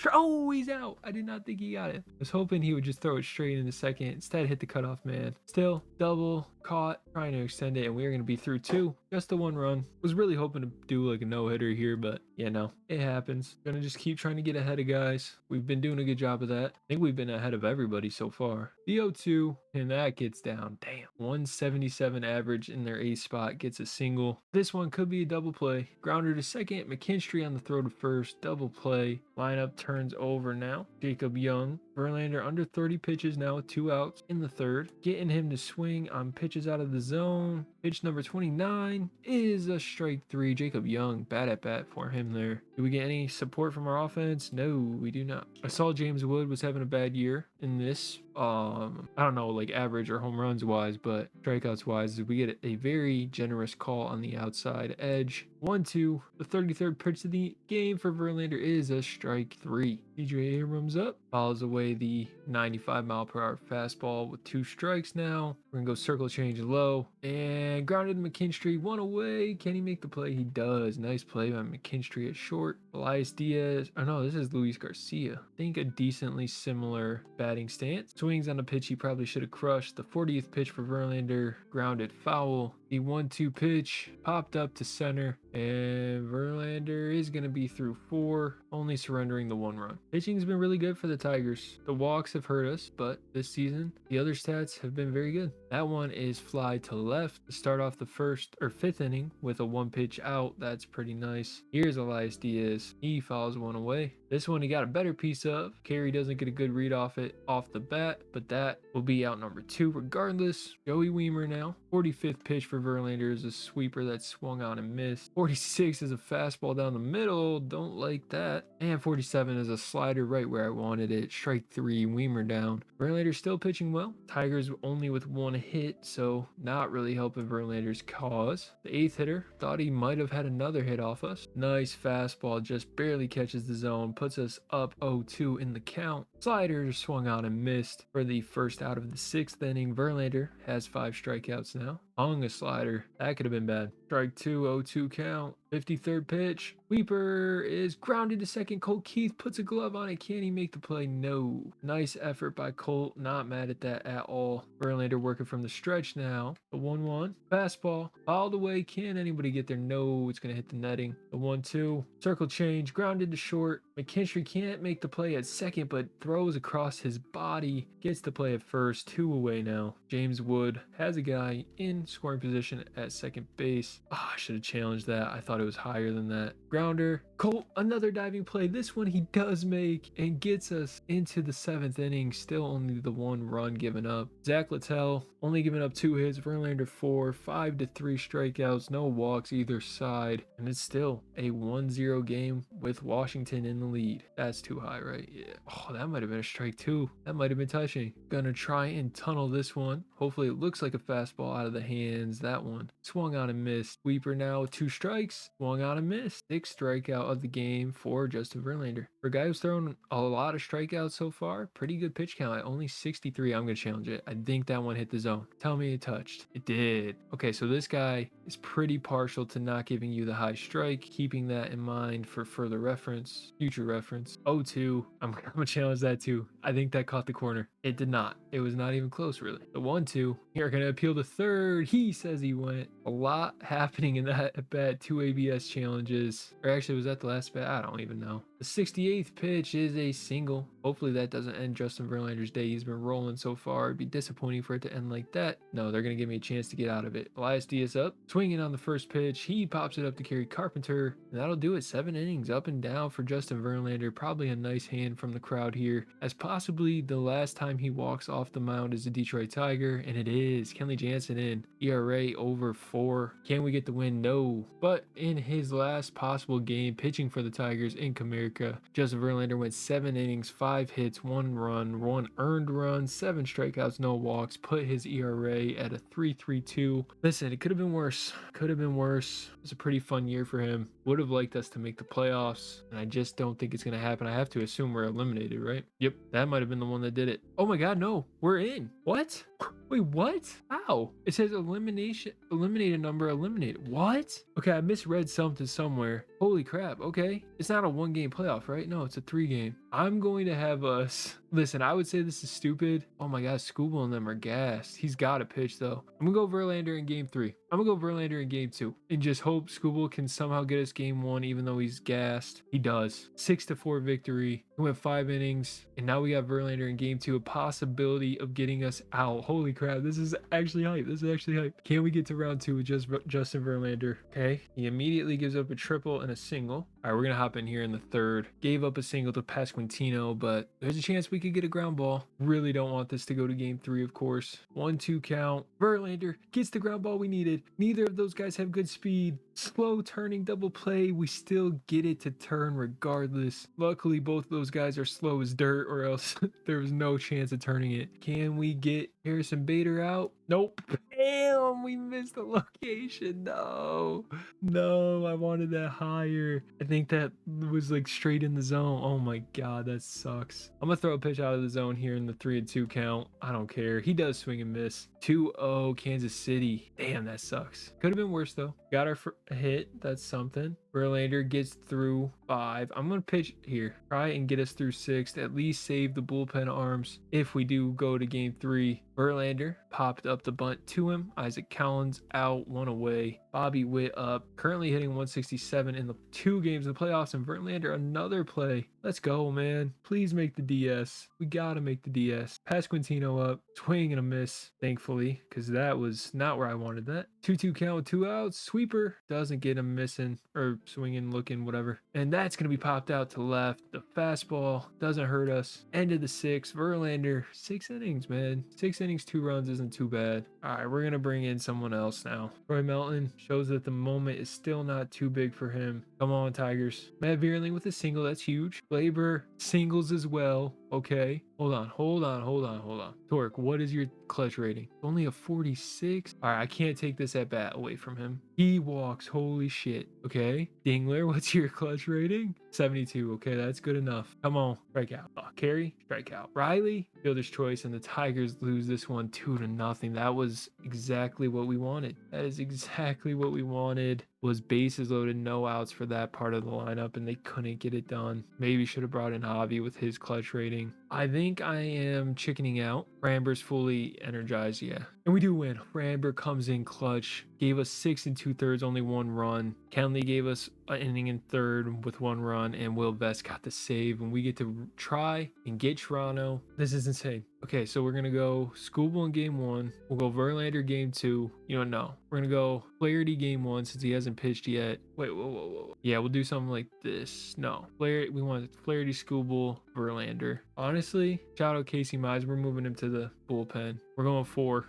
he's out. I did not think he got it. I was hoping he would just throw it straight into second. Instead hit the the cutoff man. Still, double, caught, trying to extend it, and we are going to be through 2. Just the 1 run. Was really hoping to do like a no-hitter here, but yeah, no, it happens. Gonna just keep trying to get ahead of guys. We've been doing a good job of that. I think we've been ahead of everybody so far. The 0-2, and that gets down. Damn. 177 average in their ace spot, gets a single. This one could be a double play. Grounder to second, McKinstry on the throw to first, double play. Lineup turns over now. Jacob Young, Verlander under 30 pitches now with 2 outs in the 3rd. Getting him to swing on pitches out of the zone. Pitch number 29 is a strike 3. Jacob Young, bad at bat for him there. Do we get any support from our offense? No, we do not. I saw James Wood was having a bad year in this. I don't know, like average or home runs wise, but strikeouts wise, we get a very generous call on the outside edge. 1-2. The 33rd pitch of the game for Verlander is a strike 3. DJ Abrams up, follows away the 95-mile-per-hour fastball with 2 strikes now. We're gonna go circle change low and grounded McKinstry, 1 away. Can he make the play? He does. Nice play by McKinstry at short. Elias Diaz. Oh no, this is Luis Garcia. I think a decently similar batting stance. Swings on a pitch he probably should have crushed. The 40th pitch for Verlander, grounded foul. The 1-2 pitch popped up to center, and Verlander is going to be through 4, only surrendering the 1 run. Pitching's been really good for the Tigers. The walks have hurt us, but this season, the other stats have been very good. That one is fly to left to start off the 5th inning with a 1 pitch out. That's pretty nice. Here's Elias Diaz. He fouls 1 away. This one he got a better piece of. Carey doesn't get a good read off it off the bat, but that will be out number 2 regardless. Joey Weimer now. 45th pitch for Verlander is a sweeper that swung on and missed. 46 is a fastball down the middle. Don't like that. And 47 is a slider right where I wanted it. Strike 3, Weimer down. Verlander still pitching well. Tigers only with 1 hit, so not really helping Verlander's cause. The 8th hitter thought he might have had another hit off us. Nice fastball, just barely catches the zone, puts us up 0-2 in the count. Slider swung on and missed for the first out of the 6th inning. Verlander has 5 strikeouts now. Hung a slider. That could have been bad. Strike 2, 0-2 count. 53rd pitch. Weeper is grounded to second. Colt Keith puts a glove on it. Can he make the play? No. Nice effort by Colt. Not mad at that at all. Verlander working from the stretch now. The 1-1. Fastball. Fouled away. Can anybody get there? No. It's going to hit the netting. The 1-2. Circle change. Grounded to short. McKinstry can't make the play at second, but throws across his body. Gets the play at first. 2 away now. James Wood has a guy in scoring position at second base. Oh, I should have challenged that. I thought it was higher than that. Grounder. Colt, another diving play. This one he does make and gets us into the 7th inning. Still only the 1 run given up. Zach Littell only giving up 2 hits. Verlander 4, 5-3 strikeouts. No walks either side. And it's still a 1-0 game with Washington in the lead. That's too high, right? Yeah. Oh, that might have been a strike 2. That might have been touching. Gonna try and tunnel this one. Hopefully it looks like a fastball out of the hands. That one swung on and missed. Sweeper now with 2 strikes. Swung on and missed. 6th strikeout of the game for Justin Verlander. For a guy who's thrown a lot of strikeouts so far, pretty good pitch count at only 63. I'm going to challenge it. I think that one hit the zone. Tell me it touched. It did. Okay, so this guy is pretty partial to not giving you the high strike. Keeping that in mind for further reference, future reference. 0-2. I'm going to challenge that too. I think that caught the corner. It did not. It was not even close, really. The 1-2. You're going to appeal to third. He says he went. A lot happening in that at bat. 2 ABS challenges. Or actually, was that the last bat? I don't even know. The 68th pitch is a single. Hopefully that doesn't end Justin Verlander's day. He's been rolling so far. It'd be disappointing for it to end like that. No, they're going to give me a chance to get out of it. Elias Diaz up. Swinging on the first pitch. He pops it up to Kerry Carpenter. And that'll do it. 7 innings up and down for Justin Verlander. Probably a nice hand from the crowd here. As possibly the last time he walks off the mound as a Detroit Tiger. And it is. Kenley Jansen in. ERA over 4. Can we get the win? No. But in his last possible game pitching for the Tigers in Comerica, Justin Verlander went 7 innings, 5 hits, 1 run, 1 earned run, 7 strikeouts, no walks, put his ERA at a 3.32. Listen, it could have been worse. Could have been worse. It was a pretty fun year for him. Would have liked us to make the playoffs, and I just don't think it's going to happen. I have to assume we're eliminated, right? Yep, that might have been the one that did it. Oh my God, no, we're in. What? Wait, what? How? It says elimination, eliminated number, eliminated. What? Okay, I misread something somewhere. Holy crap. Okay. It's not a 1-game playoff, right? No, it's a 3-game. I'm going to have us Listen, I would say this is stupid. Oh my God, Skubal and them are gassed. He's got to pitch though. I'm gonna go Verlander in game 3. I'm gonna go Verlander in game 2 and just hope Skubal can somehow get us game 1, even though he's gassed. He does. 6-4 victory. He went 5 innings, and now we got Verlander in game 2. A possibility of getting us out. Holy crap! This is actually hype. This is actually hype. Can we get to round 2 with just Justin Verlander? Okay. He immediately gives up a triple and a single. All right, we're gonna hop in here in the 3rd. Gave up a single to Pasquantino, but there's a chance we could get a ground ball. Really don't want this to go to game 3, of course. 1-2 count. Verlander gets the ground ball we needed. Neither of those guys have good speed. Slow turning double play. We still get it to turn regardless. Luckily, both of those guys are slow as dirt, or else there was no chance of turning it. Can we get Harrison Bader out? Nope. Damn, we missed the location. No, I wanted that higher. I think that was like straight in the zone. Oh my God, that sucks. I'm gonna throw a pitch out of the zone here in the 3-2 count. I don't care. He does swing and miss. 2-0 Kansas City. Damn, that sucks. Could have been worse though. Got our hit. That's something. Verlander gets through 5. I'm gonna pitch here. Try and get us through 6. At least save the bullpen arms if we do go to game 3. Verlander popped up the bunt to him. Isaac Collins out, 1 away. Bobby Witt up, currently hitting 167 in the 2 games in the playoffs. And Verlander, another play. Let's go, man. Please make the DS. We gotta make the DS. Pasquantino up, swing and a miss, thankfully, because that was not where I wanted that. 2-2 count with 2 outs. Sweeper doesn't get him missing or swinging, looking, whatever. And that's gonna be popped out to left. The fastball doesn't hurt us. End of the 6th. Verlander, 6 innings, man. 6 innings, 2 runs isn't too bad. All right, we're gonna bring in someone else now. Troy Melton shows that the moment is still not too big for him. Come on, Tigers. Matt Vierling with a single. That's huge. Glaber singles as well. Okay. Hold on. Torque, what is your clutch rating? Only a 46? All right, I can't take this at bat away from him. He walks. Holy shit. Okay. Dingler, what's your clutch rating? 72. Okay, that's good enough. Come on. Strikeout. Carey, strikeout. Riley, fielder's choice, and the Tigers lose this one 2-0. That was exactly what we wanted. That is exactly what we wanted. Was bases loaded, no outs for that part of the lineup, and they couldn't get it done. Maybe should have brought in Javi with his clutch rating. I think I am chickening out. Framber's fully energized, yeah. And we do win. Framber comes in clutch, gave us 6 2/3, only 1 run. Kenley gave us an inning in 3rd with 1 run, and Will Vest got the save, and we get to try and get Toronto. This is insane. Okay, so we're gonna go Skubal in game 1. We'll go Verlander game 2. You know, no. We're gonna go Flaherty game 1 since he hasn't pitched yet. Wait, whoa. Yeah, we'll do something like this. No, we want Flaherty, Skubal, Verlander. Honestly, shout out Casey Mize. We're moving him to the bullpen. We're going 4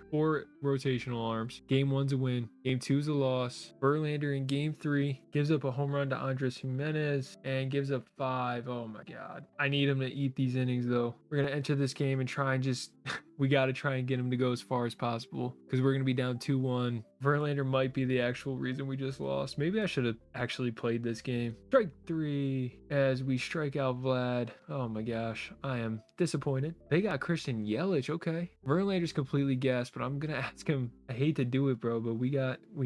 rotational arms. Game 1's a win. Game 2's a loss. Verlander in game 3 gives up a home run to Andres Jimenez and gives up 5. Oh my God. I need him to eat these innings though. We're going to enter this game and try and just we got to try and get him to go as far as possible because we're going to be down 2-1. Verlander might be the actual reason we just lost. Maybe I should have actually played this game. Strike 3 as we strike out Vlad. Oh my gosh, I am disappointed. They got Christian Yelich. Okay. Verlander's completely gassed, but I'm going to ask him. I hate to do it, bro, but we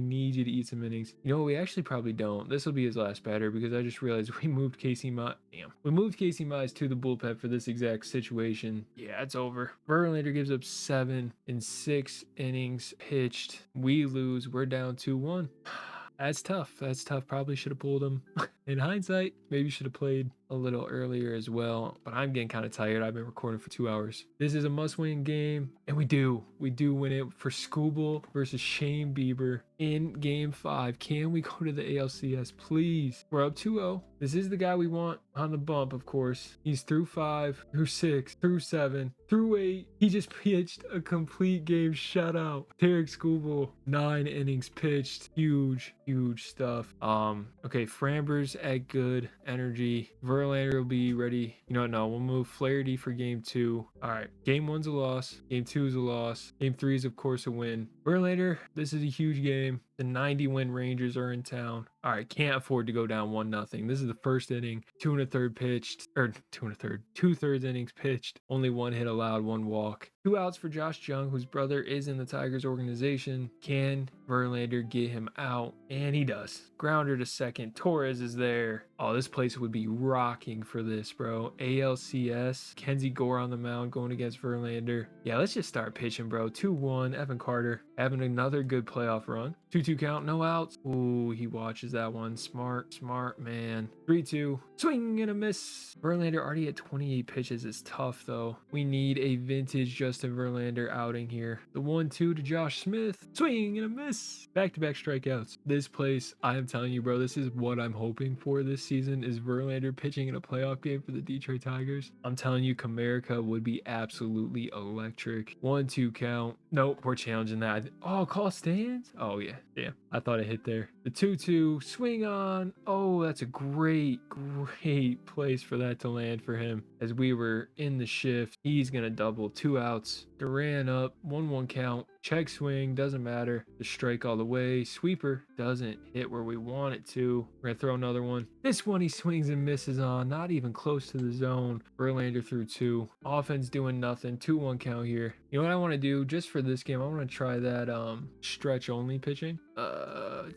need you to eat some innings. You know what? We actually probably don't. This will be his last batter because I just realized we moved Casey Mize. Damn. We moved Casey Mize to the bullpen for this exact situation. Yeah, it's over. Verlander gives up 7 in 6 innings pitched. We lose. We're down 2-1. That's tough. Probably should have pulled him. In hindsight, maybe should have played a little earlier as well, but I'm getting kind of tired. I've been recording for 2 hours. This is a must-win game, and we do win it for Skubal versus Shane Bieber in game 5. Can we go to the ALCS, please? We're up 2-0. This is the guy we want on the bump, of course. He's through 5, through 6, through 7, through 8. He just pitched a complete game shutout. Tarek Skubal, 9 innings pitched. Huge stuff. Okay, Framber's at good energy. Verlander will be ready. You know what? No, we'll move Flaherty for game 2. All right. Game 1's a loss. Game 2 is a loss. Game 3 is, of course, a win. Verlander, this is a huge game. The 90-win Rangers are in town. All right, can't afford to go down 1-0. This is the first inning, 2 1/3 pitched, or 2 1/3, 2/3 innings pitched, only 1 hit allowed, 1 walk. 2 outs for Josh Jung, whose brother is in the Tigers organization. Can Verlander get him out? And he does. Grounder to second. Torres is there. Oh, this place would be rocking for this, bro. ALCS. Kenzie Gore on the mound going against Verlander. Yeah, let's just start pitching, bro. 2-1. Evan Carter having another good playoff run. 2-2 count, no outs. Ooh, he watches that one. Smart man. 3-2. Swing and a miss. Verlander already at 28 pitches is tough, though. We need a vintage Justin Verlander outing here. The 1-2 to Josh Smith. Swing and a miss. Back-to-back strikeouts. This place, I am telling you, bro, this is what I'm hoping for this season is Verlander pitching in a playoff game for the Detroit Tigers. I'm telling you, Comerica would be absolutely electric. 1-2 count. Nope, we're challenging that. Oh, call stands? Oh, yeah. Damn. I thought it hit there. The 2-2. Swing on. Oh, that's a great place for that to land for him. As we were in the shift, he's going to double. 2 outs. Duran up. 1-1 count. Check swing, doesn't matter. The strike all the way. Sweeper doesn't hit where we want it to. We're going to throw another one. This one he swings and misses on. Not even close to the zone. Verlander through 2. Offense doing nothing. 2-1 count here. You know what I want to do just for this game? I want to try that stretch only pitching.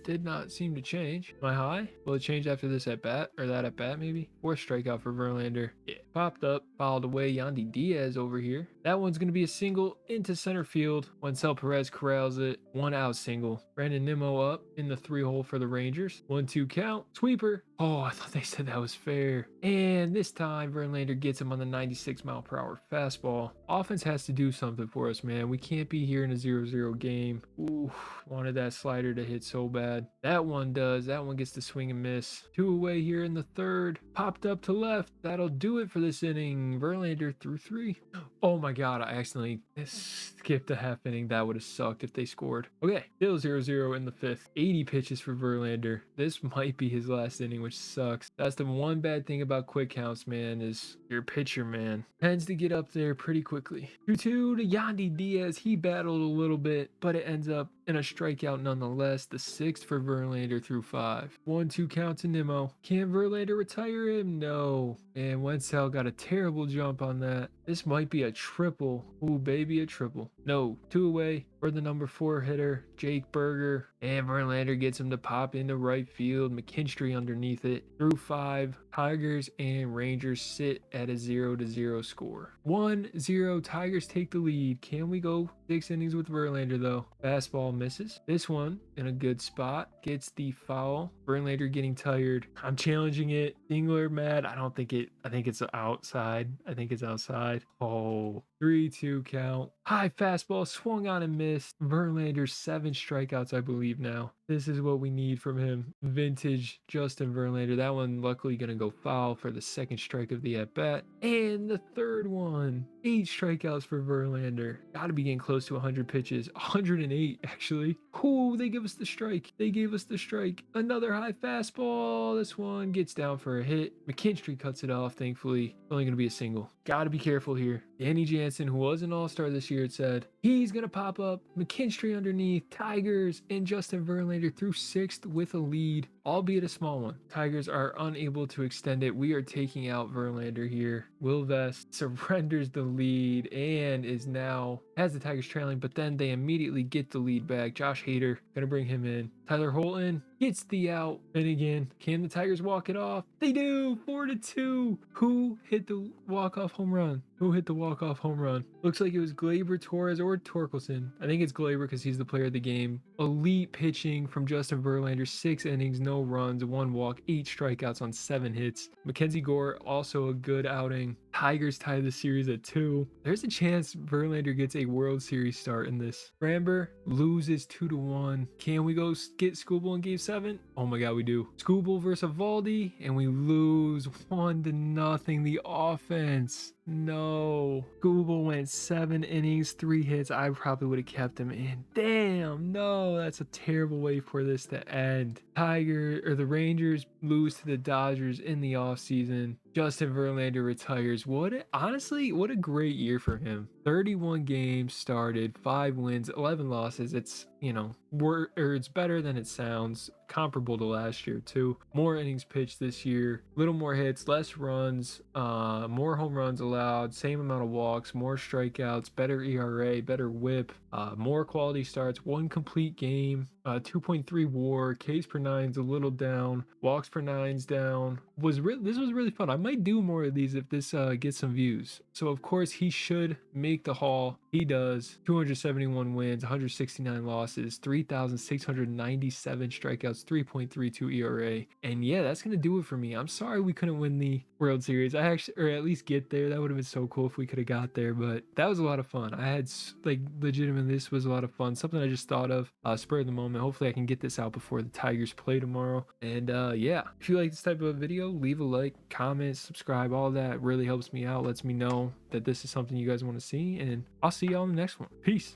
Did not seem to change. Am I high? Will it change after this at bat? Or that at bat maybe? 4th strikeout for Verlander. Yeah. Popped up. Fouled away. Yandy Diaz over here. That one's going to be a single into center field. Wencel Perez corrals it. 1 out single. Brandon Nimmo up in the 3-hole for the Rangers. 1-2 count. Sweeper. Oh, I thought they said that was fair. And this time Verlander gets him on the 96-mile-per-hour fastball. Offense has to do something for us, man. We can't be here in a 0-0 game. Ooh, wanted that slider to hit so bad. That one does. That one gets the swing and miss. 2 away here in the 3rd. Popped up to left. That'll do it for this inning. Verlander through 3. Oh my God, I accidentally skipped a half inning. That would have sucked if they scored. Okay, still 0-0 in the 5th. 80 pitches for Verlander. This might be his last inning, which sucks. That's the one bad thing about quick counts, man, is your pitcher, man, tends to get up there pretty quickly. 2-2 to Yandy Diaz. He battled a little bit, but it ends up in a strikeout nonetheless. The 6th for Verlander through 5. 1-2 count to Nimmo. Can Verlander retire him? No. And Wencel got a terrible jump on that. This might be a triple. Ooh, baby, a triple. No, 2 away for the number 4 hitter, Jake Berger. And Verlander gets him to pop into right field. McKinstry underneath it. Through 5. Tigers and Rangers sit at a 0-0 score. 1-0. Tigers take the lead. Can we go 6 innings with Verlander, though? Fastball misses. This one in a good spot. Gets the foul. Verlander getting tired. I'm challenging it. Dingler mad. I think it's outside. I think it's outside. Oh, 3-2 count. High fastball swung on and missed. Verlander 7 strikeouts, I believe now. This is what we need from him. Vintage Justin Verlander. That one luckily going to go foul for the 2nd strike of the at-bat. And the 3rd one. 8 strikeouts for Verlander. Got to be getting close to 100 pitches. 108, actually. Ooh, they give us the strike. They gave us the strike. Another high fastball. This one gets down for a hit. McKinstry cuts it off, thankfully. Only going to be a single. Got to be careful here. Danny Jansen, who was an all-star this year, it said, he's going to pop up. McKinstry underneath. Tigers and Justin Verlander through 6th with a lead, albeit a small one. Tigers are unable to extend it. We are taking out Verlander here. Will Vest surrenders the lead and has the Tigers trailing, but then they immediately get the lead back. Josh Hader gonna bring him in. Tyler Holton gets the out. And again, can the Tigers walk it off? They do. 4-2. Who hit the walk-off home run? Looks like it was Glaber, Torres, or Torkelson. I think it's Glaber because he's the player of the game. Elite pitching from Justin Verlander. 6 innings, no runs, 1 walk, 8 strikeouts on 7 hits. Mackenzie Gore, also a good outing. Tigers tie the series at 2. There's a chance Verlander gets a World Series start in this. Framber loses 2-1. Can we go get Skubal in Game 7? Oh my God, we do. Skubal versus Evaldi, and we lose 1-0. The offense. No. Skubal went 7 innings, 3 hits. I probably would have kept him in. Damn, no. That's a terrible way for this to end. The Rangers lose to the Dodgers in the offseason. Justin Verlander retires. What a great year for him. 31 games started, 5 wins, 11 losses. you know, or it's better than it sounds, comparable to last year too. More innings pitched this year, little more hits, less runs, more home runs allowed, same amount of walks, more strikeouts, better ERA, better whip, more quality starts, one complete game, 2.3 WAR, Ks per nine's a little down, walks per nine's down. This was really fun. I might do more of these if this gets some views. So of course he should make the Hall. He does. 271 wins, 169 losses, 3,697 strikeouts, 3.32 ERA. And yeah, that's gonna do it for me. I'm sorry we couldn't win the World Series. I actually, or at least get there. That would have been so cool if we could have got there. But that was a lot of fun. I had like legitimately, this was a lot of fun. Something I just thought of, spur of the moment. Hopefully I can get this out before the Tigers play tomorrow. And yeah, if you like this type of video, leave a like, comment, subscribe. All that really helps me out. Lets me know that this is something you guys want to see. And I'll see y'all in the next one. Peace.